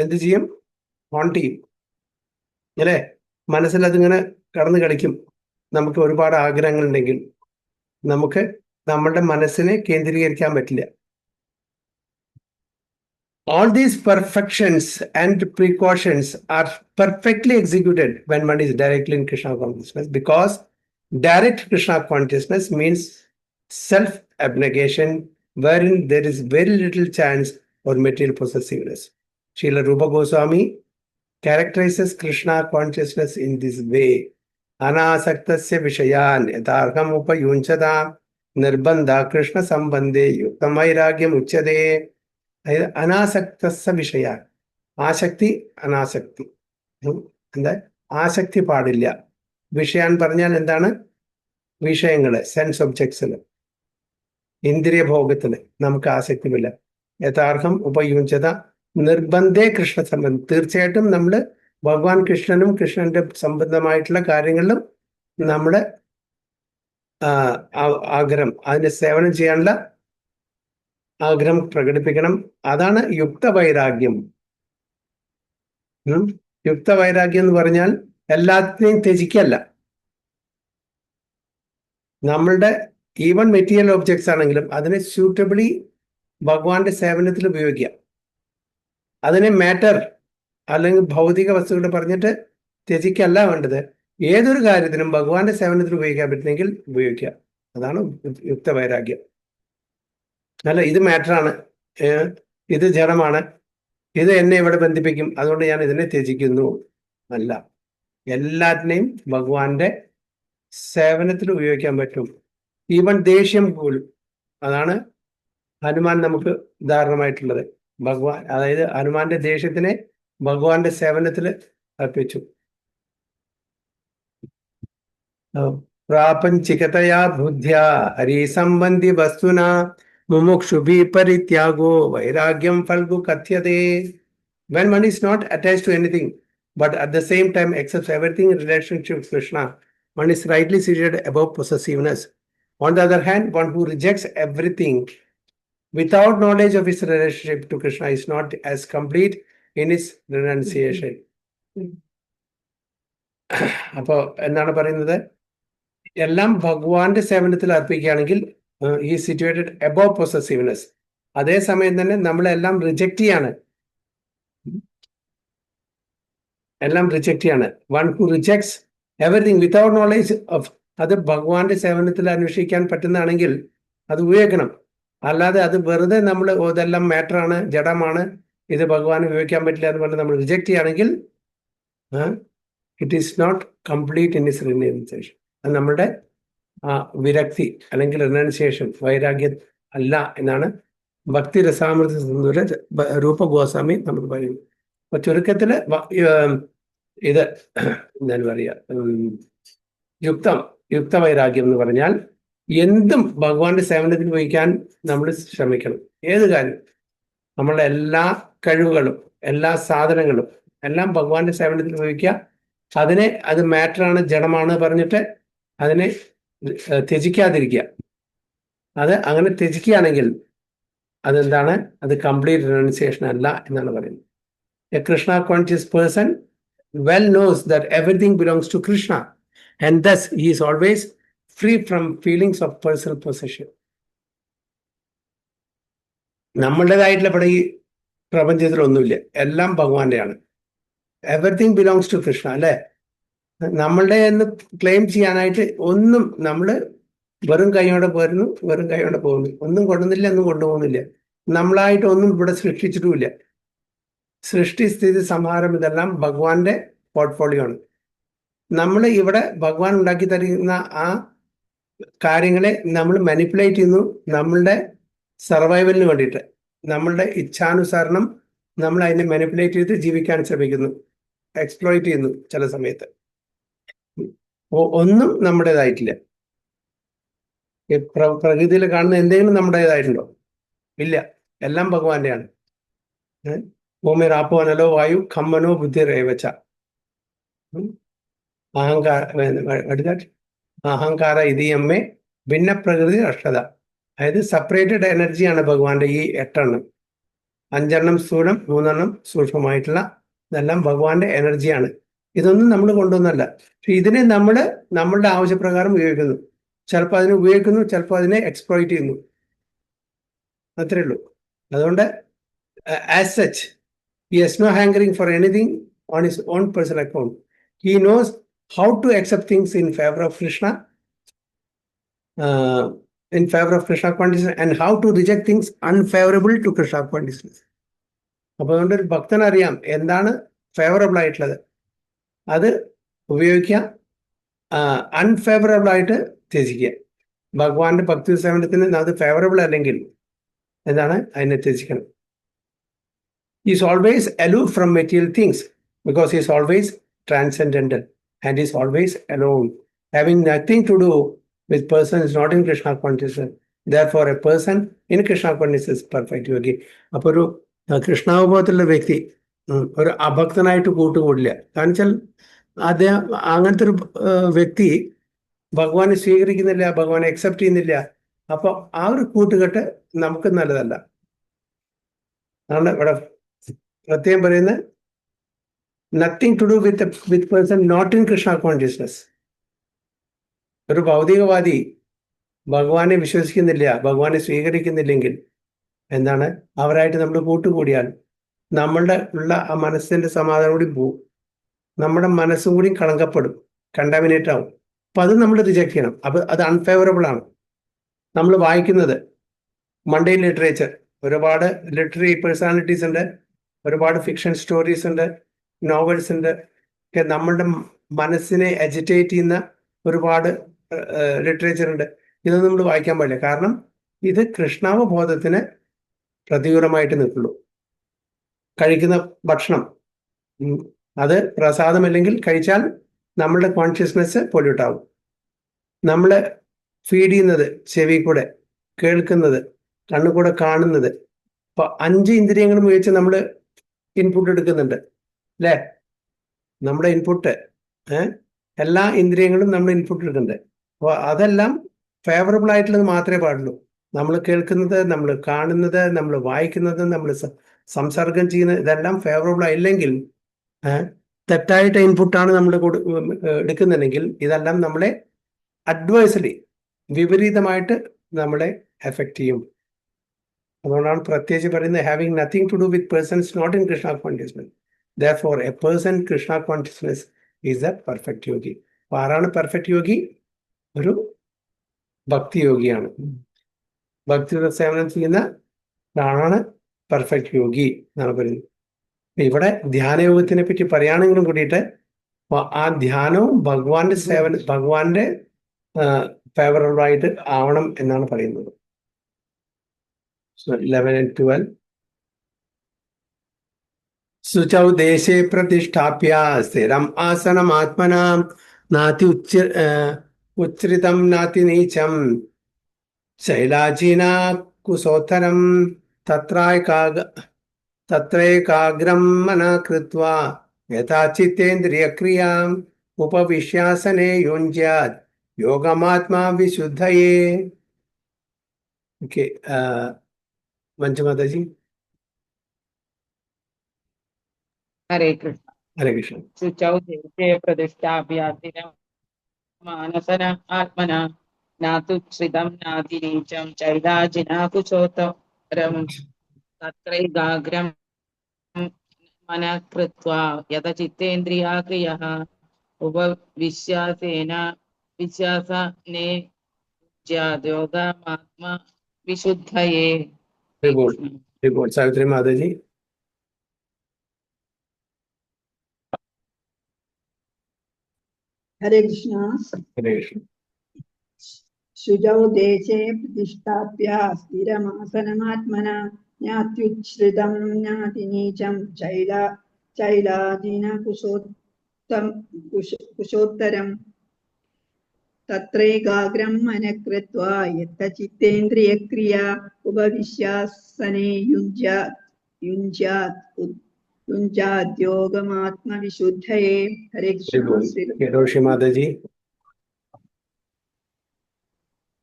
എന്ത് ചെയ്യും? ഹോണ്ട് ചെയ്യും, അല്ലേ? മനസ്സിൽ അതിങ്ങനെ കടന്നു കളിക്കും. നമുക്ക് ഒരുപാട് ആഗ്രഹങ്ങളുണ്ടെങ്കിൽ നമുക്ക് നമ്മളുടെ മനസ്സിനെ കേന്ദ്രീകരിക്കാൻ പറ്റില്ല. All these perfections and precautions are perfectly executed when one is directly in Krishna consciousness, because direct Krishna consciousness means self-abnegation, wherein there is very little chance for material possessiveness. Srila Rupa Goswami characterizes Krishna consciousness in this way. അനാസക്തസ്യ വിഷയാൻ യഥാർഹം ഉപയുഞ്ചതാ നിർബന്ധ കൃഷ്ണ സംബന്ധേ യുക്തം വൈരാഗ്യം ഉച്യതേ. അതായത് അനാസക്തസ്യ വിഷയാൻ, ആസക്തി അനാസക്തി, എന്താ? ആസക്തി പാടില്ല. വിഷയാൻ പറഞ്ഞാൽ എന്താണ്? വിഷയങ്ങള്, സെൻസ് ഒബ്ജക്ട്സില്, ഇന്ദ്രിയ ഭോഗത്തിന് നമുക്ക് ആസക്തിമില്ല. യഥാർഹം ഉപയുഞ്ചത നിർബന്ധേ കൃഷ്ണ സംബന്ധം. തീർച്ചയായിട്ടും നമ്മൾ ഭഗവാൻ കൃഷ്ണനും കൃഷ്ണന്റെ സംബന്ധമായിട്ടുള്ള കാര്യങ്ങളിലും നമ്മുടെ ആഗ്രഹം, അതിന്റെ സേവനം ചെയ്യാനുള്ള ആഗ്രഹം പ്രകടിപ്പിക്കണം. അതാണ് യുക്തവൈരാഗ്യം. യുക്തവൈരാഗ്യം എന്ന് പറഞ്ഞാൽ എല്ലാത്തിനെയും ത്യജിക്കല്ല. നമ്മളുടെ ഈവൻ മെറ്റീരിയൽ ഒബ്ജക്ട്സ് ആണെങ്കിലും അതിനെ സ്യൂട്ടബിളി ഭഗവാന്റെ സേവനത്തിൽ ഉപയോഗിക്കുക. അതിനെ മാറ്റർ അല്ലെങ്കിൽ ഭൗതിക വസ്തുക്കൾ പറഞ്ഞിട്ട് ത്യജിക്കല്ല വേണ്ടത്. ഏതൊരു കാര്യത്തിനും ഭഗവാന്റെ സേവനത്തിൽ ഉപയോഗിക്കാൻ പറ്റുന്നെങ്കിൽ ഉപയോഗിക്കുക. അതാണ് യുക്തവൈരാഗ്യം. അല്ല, ഇത് മാറ്ററാണ്, ഇത് ജഡമാണ്, ഇത് എന്നെ ഇവിടെ ബന്ധിപ്പിക്കും, അതുകൊണ്ട് ഞാൻ ഇതിനെ ത്യജിക്കുന്നു. അല്ല, എല്ലാറ്റിനെയും ഭഗവാന്റെ സേവനത്തിൽ ഉപയോഗിക്കാൻ പറ്റും. ഈവൻ ദേഷ്യം പോലും. അതാണ് ഹനുമാൻ നമുക്ക് ഉദാഹരണമായിട്ടുള്ളത്. ഭഗവാൻ, അതായത് ഹനുമാന്റെ ദേഷ്യത്തിനെ ഭഗവാന്റെ സേവനത്തിൽ അർപ്പിച്ചു. പ്രാപഞ്ചികതയാ ബുദ്ധ്യാ ഹരിസംബന്ധി വസ്തുന മുമുക്ഷുഭി പരിത്യാഗോ വൈരാഗ്യം Phalgu കഥ്യതേ. When one is not attached to anything, but at the same time accepts everything in relationship with Krishna, one is rightly seated above possessiveness. On the other hand, one who rejects everything without knowledge of his relationship to Krishna is not as complete in his renunciation. അപ്പോ എന്താണ് പറയുന്നത്? എല്ലാം ഭഗവാന്റെ സേവനത്തിൽ അർപ്പിക്കുകയാണെങ്കിൽ ഈ situated above possessiveness. അതേസമയം തന്നെ നമ്മളെല്ലാം റിജക്റ്റ് ചെയ്യാണ്, എല്ലാം റിജക്റ്റ് ചെയ്യാണ്. One who rejects everything without knowledge of, അത് ഭഗവാന്റെ സേവനത്തിൽ അന്വേഷിക്കാൻ പറ്റുന്നതാണെങ്കിൽ അത് ഉപയോഗിക്കണം. അല്ലാതെ അത് വെറുതെ നമ്മൾ ഇതെല്ലാം മാറ്ററാണ്, ജഡമാണ്, ഇത് ഭഗവാൻ ഉപയോഗിക്കാൻ പറ്റില്ല എന്ന് പറഞ്ഞ് നമ്മൾ റിജക്റ്റ് ചെയ്യുകയാണെങ്കിൽ it is not complete in is renunciation. അത് നമ്മളുടെ വിരക്തി അല്ലെങ്കിൽ റിനൗൺസിയേഷൻ, വൈരാഗ്യം അല്ല എന്നാണ് ഭക്തി രസാമൃത സിന്ധൂര രൂപ ഗോസ്വാമി നമുക്ക് പറയുന്നത്. അപ്പൊ ചുരുക്കത്തില് ഇത് എന്താണ് പറയുക, യുക്ത വൈരാഗ്യം എന്ന് പറഞ്ഞാൽ എന്തും ഭഗവാന്റെ സേവനത്തിൽ ഉപയോഗിക്കാൻ നമ്മൾ ശ്രമിക്കണം. ഏത് കാര്യം, നമ്മളുടെ എല്ലാ കഴിവുകളും എല്ലാ സാധനങ്ങളും എല്ലാം ഭഗവാന്റെ സേവനത്തിൽ ഉപയോഗിക്കുക. അതിനെ അത് മാറ്ററാണ്, ജഡമാണ് പറഞ്ഞിട്ട് അതിനെ ത്യജിക്കാതിരിക്കുക. അത് അങ്ങനെ ത്യജിക്കുകയാണെങ്കിൽ അതെന്താണ്? അത് കംപ്ലീറ്റ് റിനൗൺസിയേഷൻ അല്ല എന്നാണ് പറയുന്നത്. A Krishna conscious person well knows that everything belongs to Krishna, and thus he is always free from feelings of personal possession. നമ്മളുടേതായിട്ടുള്ള ഇവിടെ ഈ പ്രപഞ്ചത്തിലൊന്നുമില്ല, എല്ലാം ഭഗവാന്റെയാണ്. എവറിത്തിങ് ബിലോങ്സ് ടു കൃഷ്ണ, അല്ലെ? നമ്മളുടെ എന്ന് ക്ലെയിം ചെയ്യാനായിട്ട് ഒന്നും, നമ്മൾ വെറും കൈയോടെ പോരുന്നു, വെറും കൈയോടെ പോകുന്നു, ഒന്നും കൊണ്ടുവന്നില്ല, ഒന്നും കൊണ്ടുപോകുന്നില്ല. നമ്മളായിട്ട് ഒന്നും ഇവിടെ സൃഷ്ടിച്ചിട്ടുമില്ല. സൃഷ്ടി, സ്ഥിതി, സംഹാരം ഇതെല്ലാം ഭഗവാന്റെ പോർട്ട്ഫോളിയോ ആണ്. നമ്മൾ ഇവിടെ ഭഗവാൻ ഉണ്ടാക്കി തരുന്ന ആ കാര്യങ്ങളെ നമ്മൾ മാനിപ്പുലേറ്റ് ചെയ്യുന്നു നമ്മളുടെ സർവൈവലിന് വേണ്ടിയിട്ട്. നമ്മളുടെ ഇച്ഛാനുസരണം നമ്മൾ അതിനെ മാനിപ്പുലേറ്റ് ചെയ്ത് ജീവിക്കാൻ ശ്രമിക്കുന്നു, എക്സ്പ്ലോയിറ്റ് ചെയ്യുന്നു ചില സമയത്ത്. ഒന്നും നമ്മുടേതായിട്ടില്ല. പ്രകൃതിയിൽ കാണുന്ന എന്തെങ്കിലും നമ്മുടേതായിട്ടുണ്ടോ? ഇല്ല, എല്ലാം ഭഗവാന്റെയാണ്. ഭൂമിർ ആപ്പോ അനലോ വായു ഖമ്മനോ ബുദ്ധി രേവച്ച. അഹങ്കാര ഇതിയമ്മേ ഭിന്ന പ്രകൃതി അഷ്ടത. അതായത് സെപ്പറേറ്റഡ് എനർജിയാണ് ഭഗവാന്റെ ഈ 8 എണ്ണം. 5 എണ്ണം സ്ഥൂലം, 3 എണ്ണം സൂക്ഷ്മമായിട്ടുള്ള, ഇതെല്ലാം ഭഗവാന്റെ എനർജിയാണ്. ഇതൊന്നും നമ്മൾ കൊണ്ടുവന്നല്ല. പക്ഷെ ഇതിനെ നമ്മൾ നമ്മളുടെ ആവശ്യപ്രകാരം ഉപയോഗിക്കുന്നു. ചിലപ്പോൾ അതിനെ ഉപയോഗിക്കുന്നു, ചിലപ്പോൾ അതിനെ എക്സ്പ്ലോയിറ്റ് ചെയ്യുന്നു. അത്രേ ഉള്ളൂ. അതുകൊണ്ട് as such he has no hankering for anything on his own personal account. He knows how to accept things in favor of Krishna, consciousness, and how to reject things unfavorable to Krishna consciousness. അപ്പോൾ അതുകൊണ്ട് ഒരു ഭക്തന് അറിയാം എന്താണ് favourable ആയിട്ടുള്ളത്, അത് ഉപയോഗിക്കുക, unfavourable ആയിട്ട് ത്യജിക്കുക. ഭഗവാന്റെ ഭക്തി സേവനത്തിന് അത് ഫേവറബിൾ അല്ലെങ്കിൽ എന്താണ്, അതിനെ ത്യജിക്കണം. He is always aloof from material things because he is always transcendental and is always alone, having nothing to do with persons not in Krishna consciousness. Therefore, a person in Krishna consciousness is perfect yogi. അപ്പോൾ ഒരു കൃഷ്ണാവബോധത്തിലുള്ള വ്യക്തി ഒരു അഭക്തനായിട്ട് കൂട്ടുകൂടില്ല. കാരണം വെച്ചാൽ അദ്ദേഹം അങ്ങനത്തെ ഒരു വ്യക്തി ഭഗവാനെ സ്വീകരിക്കുന്നില്ല, ഭഗവാനെ അക്സെപ്റ്റ് ചെയ്യുന്നില്ല. അപ്പോൾ ആ ഒരു കൂട്ടുകെട്ട് നമുക്ക് നല്ലതല്ല. അതാണ് ഇവിടെ പ്രത്യേകം പറയുന്നത്, nothing to do with person not in Krishna consciousness. ഒരു ഭൗതികവാദി ഭഗവാനെ വിശ്വസിക്കുന്നില്ല, ഭഗവാനെ സ്വീകരിക്കുന്നില്ലെങ്കിൽ എന്താണ്, അവരായിട്ട് നമ്മൾ കൂട്ടുകൂടിയാൽ നമ്മളുടെ ഉള്ള ആ മനസ്സിന്റെ സമാധാനം കൂടി പോവും. നമ്മുടെ മനസ്സും കൂടി കളങ്കപ്പെടും, കണ്ടാമിനേറ്റ് ആവും. അപ്പൊ അത് നമ്മൾ റിജക്ട് ചെയ്യണം. അപ്പൊ അത് അൺഫേവറബിൾ ആണ്. നമ്മൾ വായിക്കുന്നത് മണ്ടൈൻ ലിറ്ററേച്ചർ, ഒരുപാട് ലിറ്റററി പേഴ്സണാലിറ്റീസ് ഉണ്ട്, ഒരുപാട് ഫിക്ഷൻ സ്റ്റോറീസ് ഉണ്ട്, നോവൽസ് ഉണ്ട്, ഒക്കെ നമ്മളുടെ മനസ്സിനെ അജിറ്റേറ്റ് ചെയ്യുന്ന ഒരുപാട് ലിറ്ററേച്ചർ ഉണ്ട്. ഇതൊന്നും നമ്മൾ വായിക്കാൻ പാടില്ല. കാരണം ഇത് കൃഷ്ണാവബോധത്തിന് പ്രതികൂലമായിട്ട് നിൽക്കുള്ളൂ. കഴിക്കുന്ന ഭക്ഷണം അത് പ്രസാദമല്ലെങ്കിൽ കഴിച്ചാൽ നമ്മളുടെ കോൺഷ്യസ്നെസ് പൊല്യൂട്ട് ആവും. നമ്മൾ ഫീഡ് ചെയ്യുന്നത് ചെവി കൂടെ, കേൾക്കുന്നത് കണ്ണു കൂടെ, കാണുന്നത്, ഇപ്പൊ 5 ഇന്ദ്രിയങ്ങളും ഉപയോഗിച്ച് നമ്മൾ ഇൻപുട്ട് എടുക്കുന്നുണ്ട് അല്ലേ? നമ്മുടെ ഇൻപുട്ട് എല്ലാ ഇന്ദ്രിയങ്ങളും നമ്മൾ ഇൻപുട്ട് എടുക്കുന്നുണ്ട്. അപ്പോൾ അതെല്ലാം ഫേവറബിൾ ആയിട്ടുള്ളത് മാത്രമേ പാടുള്ളൂ. നമ്മൾ കേൾക്കുന്നത്, നമ്മൾ കാണുന്നത്, നമ്മൾ വായിക്കുന്നത്, നമ്മൾ സംസർഗം ചെയ്യുന്നത്, ഇതെല്ലാം ഫേവറബിൾ ആയില്ലെങ്കിൽ, തെറ്റായിട്ട് ഇൻപുട്ടാണ് നമ്മൾ എടുക്കുന്നുണ്ടെങ്കിൽ ഇതെല്ലാം നമ്മളെ അഡ്വേഴ്സലി, വിപരീതമായിട്ട് നമ്മളെ എഫക്റ്റ് ചെയ്യും. അതുകൊണ്ടാണ് പ്രത്യേകിച്ച് പറയുന്നത്, having nothing to do with persons not in Krishna consciousness. Therefore, a person Krishna consciousness is a perfect yogi. അപ്പൊ ആരാണ് പെർഫെക്റ്റ് യോഗി? ഒരു ഭക്തി യോഗിയാണ്. ഭക്തിയുടെ സേവനം ചെയ്യുന്ന ആളാണ് പെർഫെക്റ്റ് യോഗി എന്നാണ് പറയുന്നത്. ഇവിടെ ധ്യാനയോഗത്തിനെ പറ്റി പറയുകയാണെങ്കിലും കൂടിയിട്ട് ആ ധ്യാനവും ഭഗവാന്റെ സേവനം, ഭഗവാന്റെ ഫേവറബിൾ ആയിട്ട് ആവണം എന്നാണ് പറയുന്നത്. 11 and 12. ശുചൗ ദേശേ പ്രതിഷ്ഠാപ്യ സ്ഥിരം ആസനമാത്മനാം നാതി ഉച്ഛ്രിതം നാതി നീചം ശൈലാജീന കുശോത്തരം തത്രൈകാഗ്രം മനഃ കൃത്വാ യഥാ ചിത്തേന്ദ്രിയക്രിയാം ഉപവിശ്യാസനേ യുഞ്ജ്യാത് യോഗമാത്മാ വിശുദ്ധയേ. ഓക്കെ, മഞ്ജു മാതാജി. ഹരേ കൃഷ്ണ. ഹരേ കൃഷ്ണ. ശുചൗ ദേശേ പ്രതിഷ്ഠാപ്യ സ്ഥിരം മാനസന ആത്മന നാതുച്ഛ്രിതം നാതി നീചം ചൈലാജിനാ കുശോത്തരം തത്രൈകാഗ്രം മനഃ കൃത്വാ യഥചിത്തേന്ദ്രിയാ ക്രിയഃ വിശ്വാസനേ യോഗമാത്മാ വിശുദ്ധയേ. റിപ്പോർട്ട് സാവിത്രി മാതാജി. ഹരേ കൃഷ്ണ. ഹരേ കൃഷ്ണ. ശുചൗ ദേശേ പ്രതിഷ്ഠാപ്യ സ്ഥിരമാസനമാത്മന ജ്ഞാത്യുച്ഛ്രിതം ജ്ഞാതി നീചം ചൈലാജിന കുശോത്തരം തത്രൈകാഗ്രം മനഃ കൃത്വാ യത്ത ചിത്തേന്ദ്രിയക്രിയാ ഉപവിശ്യാസനേ യുഞ്ജാദ്യോഗമാത്മവിശുദ്ധയേ. ഹരേ കൃഷ്ണ. രോഷി മാതാജി.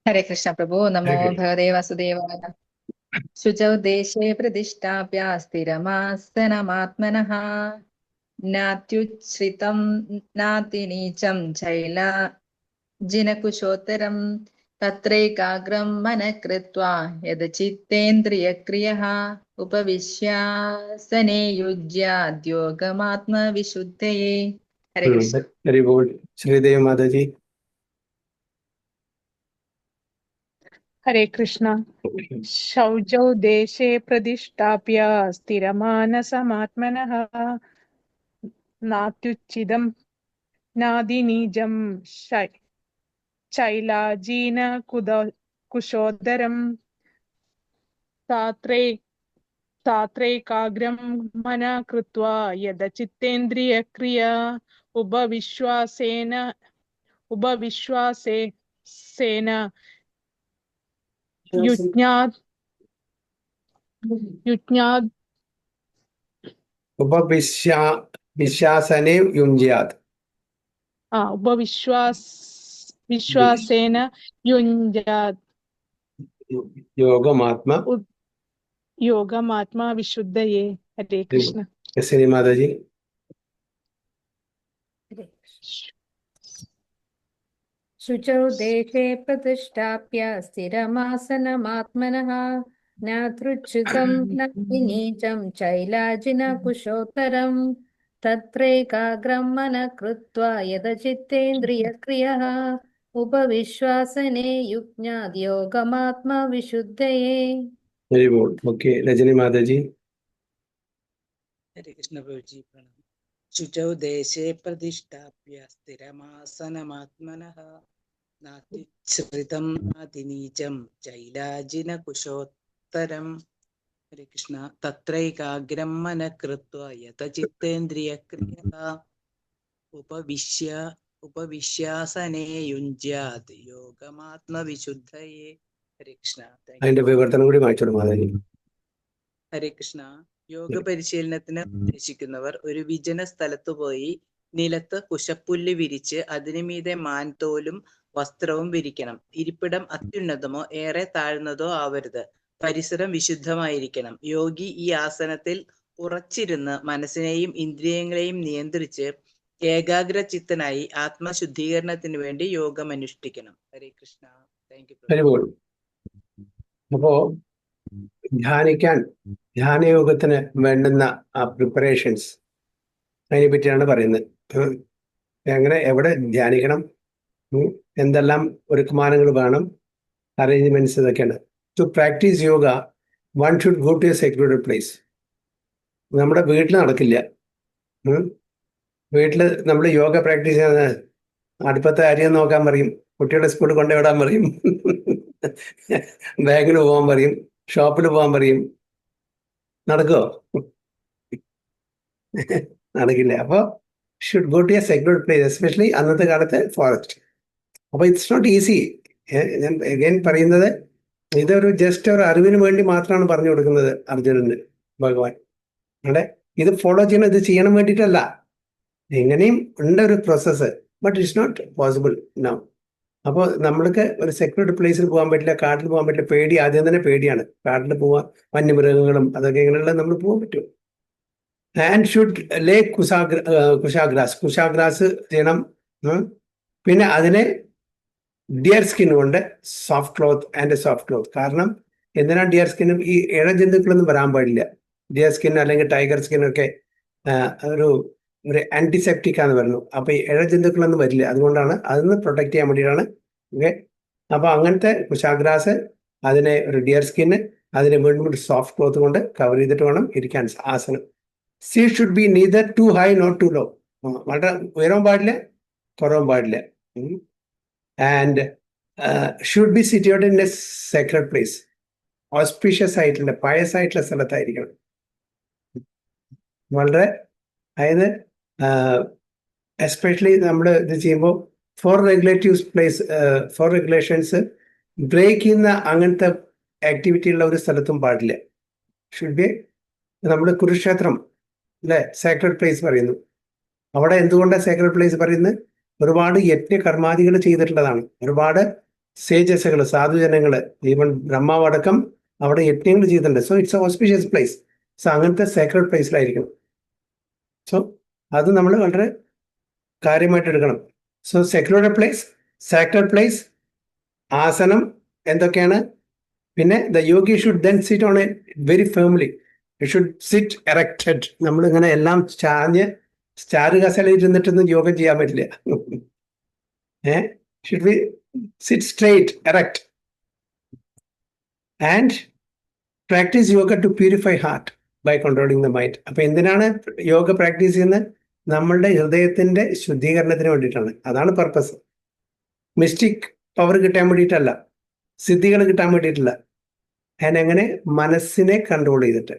ഹരേ കൃഷ്ണ പ്രഭു. നമോ ഭഗവതേ വാസുദേവായ. ശുചൗ ദേശേ പ്രതിഷ്ഠാപ്യ സ്ഥിരമാസനമാത്മനഃ നാത്യുച്ഛ്രിതം നാതി നീചം ചൈലാജിനകുശോത്തരം തത്രൈകാഗ്രം മനഃ കൃത്വാ യഥചിത്തേന്ദ്രിയക്രിയഃ ഉപവിശ്യാസനേ യുജ്യാദ്യോഗമാത്മവിശുദ്ധയേ. ഹരേ കൃഷ്ണ. ശ്രീദേവി മാതാജി. ഹരേ കൃഷ്ണ. ശൗചൗ ദേശേ പ്രതിഷ്ഠാപ്യ സ്ഥിരമാനസമാത്മനഃ നാത്യുച്ഛിതം നാതി നീചം ചൈലാജീന കുശോദരം താത്രൈകാഗ്രം മനഃ കൃത്വാ യഥചിത്തേന്ദ്രിയക്രിയാ ഉപവിശ്വാസേന വിശ്വാസനേ യുഞ്ജ്യാത്. വിശ്വാസേന യുഞ്ജാത് യോഗമാത്മാ വിശുദ്ധയേ. ഹരേ കൃഷ്ണ. ശ്രീ മാതാജി. ശുചൗ ദേശേ പ്രതിഷ്ഠാപ്യ സ്ഥിരമാസനമാത്മനഃ നാതൃച്യുതം നീചം ചൈലാജിന കുശോത്തരം തത്രൈകാഗ്രം മനഃ കൃത്വാ യതചിത്തേന്ദ്രിയക്രിയഃ ഉപവിശ്വാസനേ യുജ്ഞാത് യോഗമാത്മവിശുദ്ധയേ. Very good. Okay, Rajani Mataji. Hare Krishna Prabhuji പ്രണാമം. ശുചൗ ദേശേ പ്രതിഷ്ഠാപ്യ സ്ഥിരമാസനമാത്മനഃ നാത്യുച്ഛ്രിതം നാതിനീചം ചൈലാജിന കുശോത്തരം. ഹരേ കൃഷ്ണ. തത്രൈകാഗ്രം മനഃ കൃത്വാ യതചിത്തേന്ദ്രിയക്രിയഃ ഉപവിശ്യാസനേ യുഞ്ജ്യാത് യോഗമാത്മവിശുദ്ധയേ. ഹരേ കൃഷ്ണ. അതിന്റെ വിവർത്തനം കൂടി വായിച്ചോളൂ മാതാജി. ഹരേ കൃഷ്ണ. യോഗ പരിശീലനത്തിന് ഉദ്ദേശിക്കുന്നവർ ഒരു വിജന സ്ഥലത്തു പോയി നിലത്ത് കുശപ്പുല്ല് വിരിച്ച് അതിനു മീതെ മാൻതോലും വസ്ത്രവും വിരിക്കണം. ഇരിപ്പിടം അത്യുന്നതമോ ഏറെ താഴ്ന്നതോ ആവരുത്. പരിസരം വിശുദ്ധമായിരിക്കണം. യോഗി ഈ ആസനത്തിൽ ഉറച്ചിരുന്ന് മനസ്സിനെയും ഇന്ദ്രിയങ്ങളെയും നിയന്ത്രിച്ച് ഏകാഗ്രചിത്തനായി ആത്മശുദ്ധീകരണത്തിന് വേണ്ടി യോഗം അനുഷ്ഠിക്കണം. Hare Krishna. Thank you. Very good. അപ്പോ ധ്യാനയോഗത്തിന് വേണ്ടുന്ന ആ പ്രിപ്പറേഷൻസ് അതിനെ പറ്റിയാണ് പറയുന്നത്. എവിടെ ധ്യാനിക്കണം, എന്തെല്ലാം ഒരുക്കമാനങ്ങൾ വേണം, അറേഞ്ച്മെന്റ്സ് ഇതൊക്കെയാണ്. To practise yoga one should go to a secured place. നമ്മുടെ വീട്ടിൽ നടക്കില്ല. വീട്ടിൽ നമ്മൾ യോഗ പ്രാക്ടീസ് ചെയ്യുന്നത് അടുപ്പത്തെ അരിയം നോക്കാൻ പറയും, കുട്ടികളെ സ്കൂളിൽ കൊണ്ടുവിടാൻ പറയും, ബാങ്കിൽ പോകാൻ പറയും, ഷോപ്പിൽ പോകാൻ പറയും. നടക്കുമോ? നടക്കില്ല. അപ്പോൾ should go to a secured place, especially അന്നത്തെ കാലത്ത് ഫോറസ്റ്റ്. അപ്പോൾ ഇറ്റ്സ് നോട്ട് ഈസി. ഞാൻ അഗൈൻ പറയുന്നത്, ഇതൊരു ജസ്റ്റ് ഒരു അറിവിന് വേണ്ടി മാത്രമാണ് പറഞ്ഞു കൊടുക്കുന്നത് അർജുനന് ഭഗവാൻ. അവിടെ ഇത് ഫോളോ ചെയ്യണം, ഇത് ചെയ്യണം വേണ്ടിയിട്ടല്ല. എങ്ങനെയും ഉണ്ട് ഒരു process, but it's not possible now. അപ്പോൾ നമ്മൾക്ക് ഒരു സെക്യൂർഡ് പ്ലേസിൽ പോകാൻ പറ്റില്ല, കാട്ടിൽ പോകാൻ പറ്റില്ല. പേടി, ആദ്യം തന്നെ പേടിയാണ്. കാട്ടിൽ പോവാൻ വന്യമൃഗങ്ങളും അതൊക്കെ ഇങ്ങനെയുള്ള നമ്മൾ പോകാൻ പറ്റും. ആൻഡ് ഷുഡ് ലേ കുശാഗ്രാസ് ചെയ്യണം. പിന്നെ അതിനെ ഡിയർ സ്കിൻ കൊണ്ട് സോഫ്റ്റ് ക്ലോത്ത്. കാരണം എന്തിനാണ് ഡിയർ സ്കിന്നും ഈ ഇഴജന്തുക്കളൊന്നും വരാൻ പാടില്ല. ഡിയർ സ്കിൻ അല്ലെങ്കിൽ ടൈഗർ സ്കിന്നൊക്കെ ഒരു ആന്റിസെപ്റ്റിക് ആണെന്ന് പറഞ്ഞു. അപ്പൊ ഈ ഇഴജന്തുക്കളൊന്നും വരില്ല. അതുകൊണ്ടാണ് അതിന് പ്രൊട്ടക്ട് ചെയ്യാൻ വേണ്ടിയിട്ടാണ്. ഓക്കെ, അപ്പൊ അങ്ങനത്തെ കുശാഗ്രാസ്, അതിനെ ഒരു ഡിയർ സ്കിന്ന്, അതിനെ വീണ്ടും സോഫ്റ്റ് ക്ലോത്ത് കൊണ്ട് കവർ ചെയ്തിട്ട് വേണം ഇരിക്കാൻ ആസനം. Seat should be neither too high not too low. വളരെ ഉയരവും പാടില്ല, കുറവും പാടില്ല. And should be situated in a sacred place. Auspicious ആയിട്ടുള്ള പയസ് ആയിട്ടുള്ള സ്ഥലത്തായിരിക്കണം. വളരെ, അതായത് എസ്പെഷ്യലി നമ്മൾ ഇത് ചെയ്യുമ്പോൾ ഫോർ റെഗുലേഷൻസ് ബ്രേക്ക് ചെയ്യുന്ന അങ്ങനത്തെ ആക്ടിവിറ്റി ഉള്ള ഒരു സ്ഥലത്തും പാടില്ല. ഷുഡ് ബി, നമ്മൾ കുരുക്ഷേത്രം അല്ലെ സേക്രഡ് പ്ലേസ് പറയുന്നു. അവിടെ എന്തുകൊണ്ടാണ് സേക്രഡ് പ്ലേസ് പറയുന്നത്? ഒരുപാട് യജ്ഞകർമാദികൾ ചെയ്തിട്ടുള്ളതാണ്. ഒരുപാട് സേജസ്സുകൾ, സാധുജനങ്ങൾ, ഈവൻ ബ്രഹ്മാവടക്കം അവിടെ യജ്ഞങ്ങൾ ചെയ്തിട്ടുണ്ട്. So it's a auspicious place. So അങ്ങനത്തെ സേക്രഡ് പ്ലേസിലായിരിക്കണം. സോ അത് നമ്മൾ വളരെ കാര്യമായിട്ട് എടുക്കണം. So secured place, sacred place, ആസനം എന്തൊക്കെയാണ്? പിന്നെ the yogi should then sit on a very firmly. You should sit erected. നമ്മളിങ്ങനെ എല്ലാം സ്റ്റാറ് കസേരയിൽ ഇരുന്നിട്ടൊന്നും യോഗ ചെയ്യാൻ പറ്റില്ല. Should be sit straight, erect. And practice yoga to purify heart by controlling the mind. അപ്പൊ എന്തിനാണ് യോഗ പ്രാക്ടീസ് ചെയ്യുന്നത്? നമ്മളുടെ ഹൃദയത്തിന്റെ ശുദ്ധീകരണത്തിന് വേണ്ടിയിട്ടാണ്. അതാണ് പർപ്പസ്. മിസ്റ്റിക് പവർ കിട്ടാൻ വേണ്ടിയിട്ടല്ല, സിദ്ധികൾ കിട്ടാൻ വേണ്ടിയിട്ടില്ല. അതിനെങ്ങനെ മനസ്സിനെ കൺട്രോൾ ചെയ്തിട്ട്,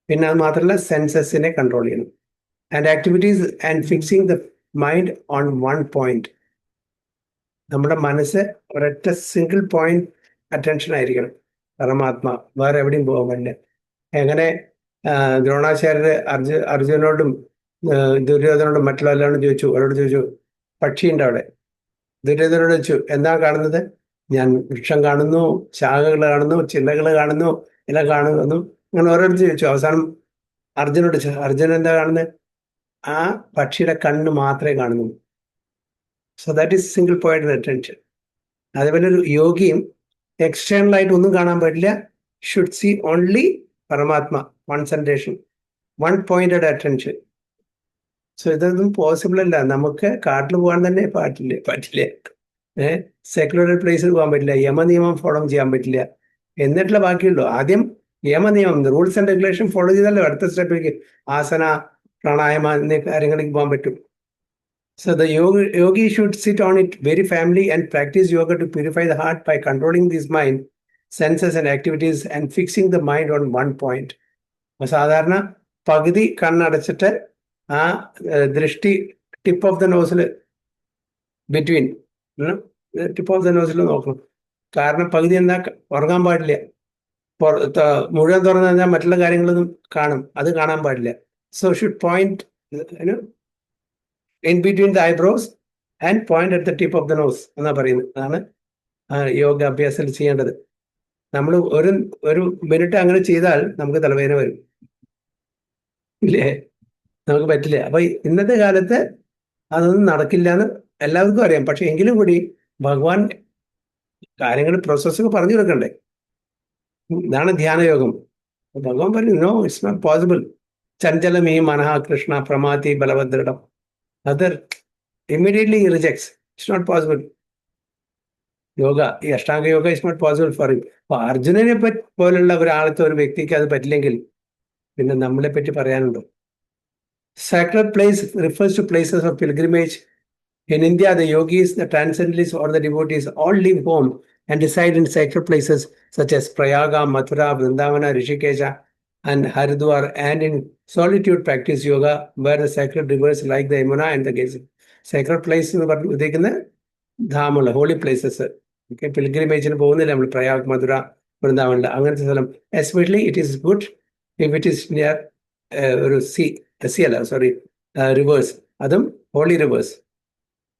പിന്നെ അത് മാത്രമല്ല സെൻസസിനെ കൺട്രോൾ ചെയ്യണം. And activities and fixing the mind on one point. നമ്മുടെ മനസ്സ് ഒരൊറ്റ സിംഗിൾ പോയിന്റ് അറ്റൻഷൻ ആയിരിക്കണം. പരമാത്മ, വേറെ എവിടെയും പോകാൻ പറ്റില്ല. എങ്ങനെ ദ്രോണാചാര്യര് അർജുനോടും ദുര്യോധനോടും മറ്റുള്ള എല്ലാവരും ചോദിച്ചു, അവരോട് ചോദിച്ചു, പക്ഷിയുണ്ട് അവിടെ. ദുര്യോധനോട് ചോദിച്ചു, എന്താ കാണുന്നത്? ഞാൻ വൃക്ഷം കാണുന്നു, ശാഖകൾ കാണുന്നു, ചില്ലകൾ കാണുന്നു, ഇല കാണുന്നു. അങ്ങനെ ഓരോരുത്തർ ചോദിച്ചു. അവസാനം അർജുനോട് ചോദിച്ചു, അർജുനൻ എന്താ കാണുന്നത്? ആ പക്ഷിയുടെ കണ്ണ് മാത്രമേ കാണുന്നു. So that is single point attention. അതേപോലെ ഒരു യോഗിയും എക്സ്റ്റേണൽ ആയിട്ട് ഒന്നും കാണാൻ പറ്റില്ല. should see only Paramatma, concentration, one-pointed attention. So ഇതൊന്നും പോസിബിൾ അല്ല. നമുക്ക് കാട്ടിൽ പോകാൻ തന്നെ പറ്റില്ല. സെക്യുലർ പ്ലേസിൽ പോകാൻ പറ്റില്ല, യമനിയമം ഫോളോ ചെയ്യാൻ പറ്റില്ല. എന്നിട്ടുള്ള ബാക്കിയുള്ളൂ. ആദ്യം യമനിയമം, റൂൾസ് ആൻഡ് റെഗുലേഷൻ ഫോളോ ചെയ്താലോ അടുത്ത സ്റ്റെപ്പിലേക്ക് ആസന, പ്രാണായാമ എന്നീ കാര്യങ്ങളിലേക്ക് പോകാൻ പറ്റും. So the yogi should sit on it very firmly and practice yoga to purify the heart by controlling this mind, senses and activities and fixing the mind on one point. സാധാരണ പകുതി കണ്ണടച്ചിട്ട് ആ ദൃഷ്ടി tip of the nozzle between tip of the nozzle നോക്കണം. കാരണം പകുതി എന്താ ഉറങ്ങാൻ പാടില്ല. മുഴുവൻ തുറന്നു കഴിഞ്ഞാൽ മറ്റുള്ള കാര്യങ്ങളൊന്നും കാണും, അത് കാണാൻ പാടില്ല. So should point in between the eyebrows and point at the tip of the nose എന്നാ പറയുന്നത്. അതാണ് യോഗ അഭ്യാസത്തിൽ ചെയ്യേണ്ടത്. നമ്മൾ ഒരു മിനിറ്റ് അങ്ങനെ ചെയ്താൽ നമുക്ക് തലവേദന വരും, ഇല്ലേ? നമുക്ക് പറ്റില്ല. അപ്പൊ ഇന്നത്തെ കാലത്ത് അതൊന്നും നടക്കില്ല എന്ന് എല്ലാവർക്കും അറിയാം. പക്ഷെ എങ്കിലും കൂടി ഭഗവാൻ കാര്യങ്ങൾ പ്രോസസ്സൊക്കെ പറഞ്ഞു കൊടുക്കണ്ടേ? ഇതാണ് ധ്യാനയോഗം. ഭഗവാൻ പറഞ്ഞു, നോ, ഇറ്റ്സ് നോട്ട് പോസിബിൾ. ചഞ്ചലമീ മനഃ കൃഷ്ണ പ്രമാതി ബലഭദ്രം. Other immediately he rejects. It's not possible. Yoga, ഈ Ashtanga yoga is not possible for him. അപ്പൊ അർജുനനെ പോലുള്ള ഒരാളത്തെ ഒരു വ്യക്തിക്ക് അത് പറ്റില്ലെങ്കിൽ പിന്നെ നമ്മളെ പറ്റി പറയാനുണ്ടോ? Sacred place refers to places of pilgrimage. In India, the yogis, the transcendentalists or the devotees all leave home and reside in sacred places such as Prayaga, Mathura, Vrindavana, Rishikesha and Haridwar, and in solitude practice yoga where the sacred rivers like the Yamuna and the Ganges. Sacred place എന്ന് പറഞ്ഞു ഉദ്ദേശിക്കുന്ന ധാമുള്ള holy places. Okay, പിൽഗ്രിമേജിന് പോകുന്നില്ല നമ്മൾ പ്രയാഗ്, മധുര, വൃന്ദാവനിൽ, അങ്ങനത്തെ സ്ഥലം. Especially it is good if it is near ഒരു reverse, അതും holy reverse.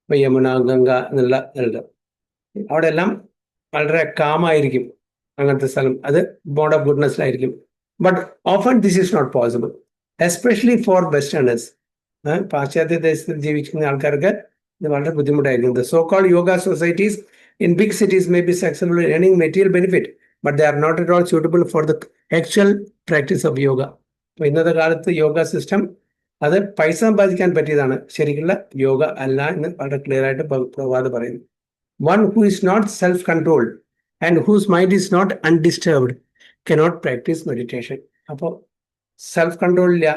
ഇപ്പൊ യമുന, ഗംഗ എന്നുള്ള അവിടെ എല്ലാം വളരെ കാമായിരിക്കും. അങ്ങനത്തെ സ്ഥലം അത് ബോർഡ് ഓഫ് ഗുഡ്നെസ്സിലായിരിക്കും. But often this is not possible, especially for Westerners. പാശ്ചാത്യ ദേശത്തിൽ ജീവിക്കുന്ന ആൾക്കാർക്ക് ഇത് വളരെ ബുദ്ധിമുട്ടായിരിക്കും. The so-called yoga societies in big cities may be successful in earning material benefit, but they are not at all suitable for the actual practice of yoga. അപ്പോൾ ഇന്നത്തെ കാലത്ത് യോഗ സിസ്റ്റം അത് പൈസ സമ്പാദിക്കാൻ പറ്റിയതാണ്, ശരിക്കുള്ള യോഗ അല്ല എന്ന് വളരെ ക്ലിയർ ആയിട്ട് പ്രഭാത് പറയുന്നു. One who is not self-controlled and whose mind is not undisturbed cannot practice meditation. അപ്പോൾ സെൽഫ് കൺട്രോൾ ഇല്ല,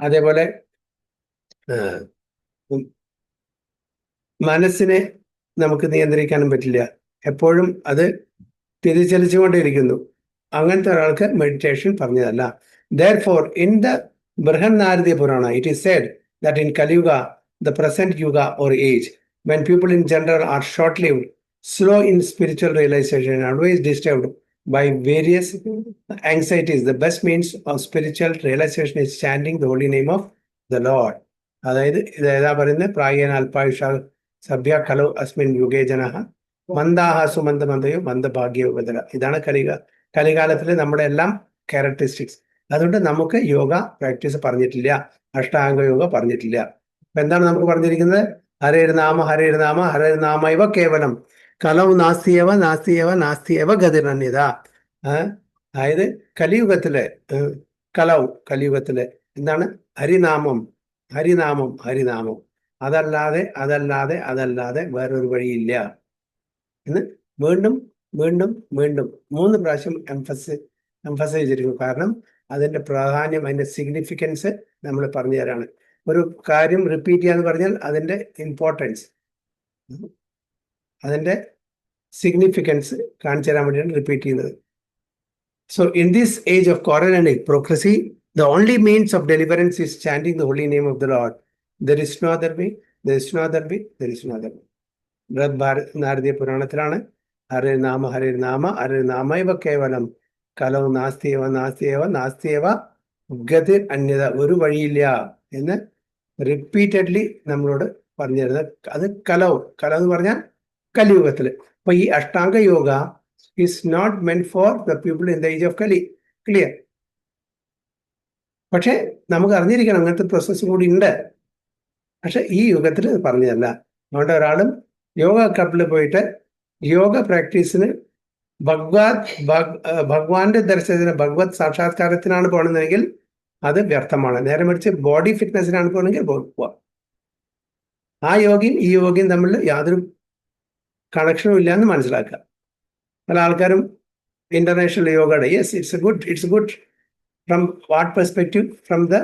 അതേപോലെ മനസ്സിനെ നമുക്ക് നിയന്ത്രിക്കാനും പറ്റില്ല, എപ്പോഴും അത് തിരിച്ചലിച്ചുകൊണ്ടിരിക്കുന്നു. അങ്ങനത്തെ ഒരാൾക്ക് മെഡിറ്റേഷൻ പറഞ്ഞതല്ല. Therefore, in the Brihannaradya Purana, it is said that in Kali Yuga, the present yuga or age, when people in general are short-lived, slow in spiritual realization, and always disturbed by various anxieties, the best means of spiritual realization is chanting the holy name of the Lord. അതായത് ഇത് ഏതാ പറയുന്നത്? പ്രായേന അല്പായുഷ സഭ്യ ഖലു അസ്മിൻ യുഗേ ജനഃ മന്ദാഹ സുമന്ദമന്ദയോ മന്ദഭാഗ്യോ ബദല. ഇതാണ് കലികാലത്തിലെ നമ്മുടെ എല്ലാം characteristics. അതുകൊണ്ട് നമുക്ക് യോഗ പ്രാക്ടീസ് പറഞ്ഞിട്ടില്ല, അഷ്ടാംഗ യോഗ പറഞ്ഞിട്ടില്ല. അപ്പൊ എന്താണ് നമുക്ക് പറഞ്ഞിരിക്കുന്നത്? ഹരേർനാമ ഹരേർനാമ ഹരേർനാമ ഇവ കേവലം കലവ് നാസ്തിയവ നാസ്തിയവ നാസ്തിയവ ഗതിരന്യത. അതായത് കലിയുഗത്തിലെ കലിയുഗത്തിലെ എന്താണ്? ഹരിനാമം ഹരിനാമം ഹരിനാമം, അതല്ലാതെ അതല്ലാതെ അതല്ലാതെ വേറൊരു വഴിയില്ല എന്ന് വീണ്ടും വീണ്ടും വീണ്ടും 3 പ്രാവശ്യം എംഫസൈസ് ചെയ്തിരിക്കുന്നു. കാരണം അതിൻ്റെ പ്രാധാന്യം, അതിൻ്റെ സിഗ്നിഫിക്കൻസ് നമ്മൾ പറഞ്ഞു തരാണ്. ഒരു കാര്യം റിപ്പീറ്റ് ചെയ്യാന്ന് പറഞ്ഞാൽ അതിൻ്റെ ഇമ്പോർട്ടൻസ്, അതിൻ്റെ സിഗ്നിഫിക്കൻസ് കാണിച്ചു തരാൻ വേണ്ടിയാണ് റിപ്പീറ്റ് ചെയ്യുന്നത്. So in this age of Quranic progressy, the only means of deliverance is chanting the holy name of the Lord. There is no other way, there is no other way, there is no other way. Brihannaradya പുരാണത്തിലാണ് ഹരേ നാമ ഹരേ നാമ ഹരേ നാമ ഇവ കേവലം കലോ നാസ്തിയവ നാസ്തിയവ നാസ്തിയവ ഗതിർ അന്യത, ഒരു വഴിയില്ല എന്ന് repeatedly നമ്മളോട് പറഞ്ഞു തരുന്നത്. അത് കലോ എന്ന് പറഞ്ഞാൽ കലിയുഗത്തില്. അപ്പൊ ഈ Ashtanga yoga is not meant for the people in the age of Kali. Clear? പക്ഷെ നമുക്ക് അറിഞ്ഞിരിക്കണം അങ്ങനത്തെ പ്രോസസ്സ് കൂടി ഉണ്ട്. പക്ഷെ ഈ യുഗത്തിൽ പറഞ്ഞതല്ല. അതുകൊണ്ട് ഒരാളും യോഗ ക്ലബിൽ പോയിട്ട് യോഗ പ്രാക്ടീസിന് ഭഗവാന്റെ ദർശനത്തിന് ഭഗവത് സാക്ഷാത്കാരത്തിനാണ് പോകണമെങ്കിൽ അത് വ്യർത്ഥമാണ്. നേരെ മറിച്ച് ബോഡി ഫിറ്റ്നസിനാണ് പോകണമെങ്കിൽ പോവാം. ആ യോഗയും ഈ യോഗയും തമ്മിൽ യാതൊരു കണക്ഷനും ഇല്ല എന്ന് മനസ്സിലാക്കുക. പല ആൾക്കാരും ഇന്റർനാഷണൽ യോഗയുടെ it's good from what perspective? From the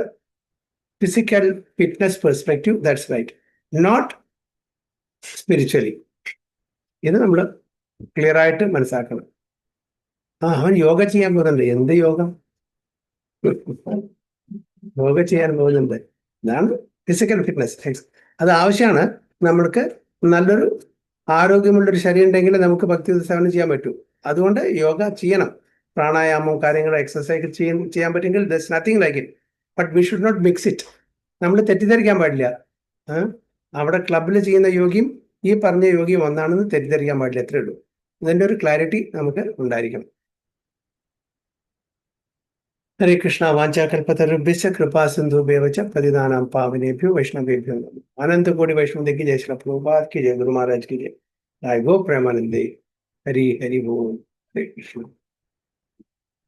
physical fitness perspective, that's right, not spiritually. ഇത് നമ്മൾ ക്ലിയർ ആയിട്ട് മനസ്സിലാക്കണം. അവൻ യോഗ ചെയ്യാൻ പോകുന്നുണ്ട്. എന്ത് യോഗം? യോഗ ചെയ്യാൻ പോകുന്നുണ്ട്. ഇതാണ് ഫിസിക്കൽ ഫിറ്റ്നസ്. അത് ആവശ്യമാണ്. നമ്മൾക്ക് നല്ലൊരു ആരോഗ്യമുള്ളൊരു ശരീരം ഉണ്ടെങ്കിൽ നമുക്ക് ഭക്തി സേവനം ചെയ്യാൻ പറ്റൂ. അതുകൊണ്ട് യോഗ ചെയ്യണം. പ്രാണായാമം, കാര്യങ്ങൾ, എക്സസൈസ് ചെയ്യാൻ പറ്റുമെങ്കിൽ does nothing like it. But we should not mix it. നമ്മൾ തെറ്റിദ്ധരിക്കാൻ പാടില്ല. അവിടെ ക്ലബിൽ ചെയ്യുന്ന യോഗിയും ഈ പറഞ്ഞ യോഗിയും ഒന്നാണെന്ന് തെറ്റിദ്ധരിക്കാൻ പാടില്ല. എത്രയേ ഉള്ളൂ. ഇതിൻ്റെ ഒരു ക്ലാരിറ്റി നമുക്ക് ഉണ്ടായിരിക്കണം. ഹരേ കൃഷ്ണ. വാഞ്ചാകൽപതരുഭ്യശ്ച കൃപാ സിന്ധുഭ്യവ ച പതിതാനാം പാവനേഭ്യോ വൈഷ്ണവേഭ്യോ നമഃ. अनंत कोटि वैष्णव की जय श्री प्रभुपाद की जय, गुरु महाराज की जय, जय गो प्रेमानंदे। हरि हरि बोल। हरे कृष्ण।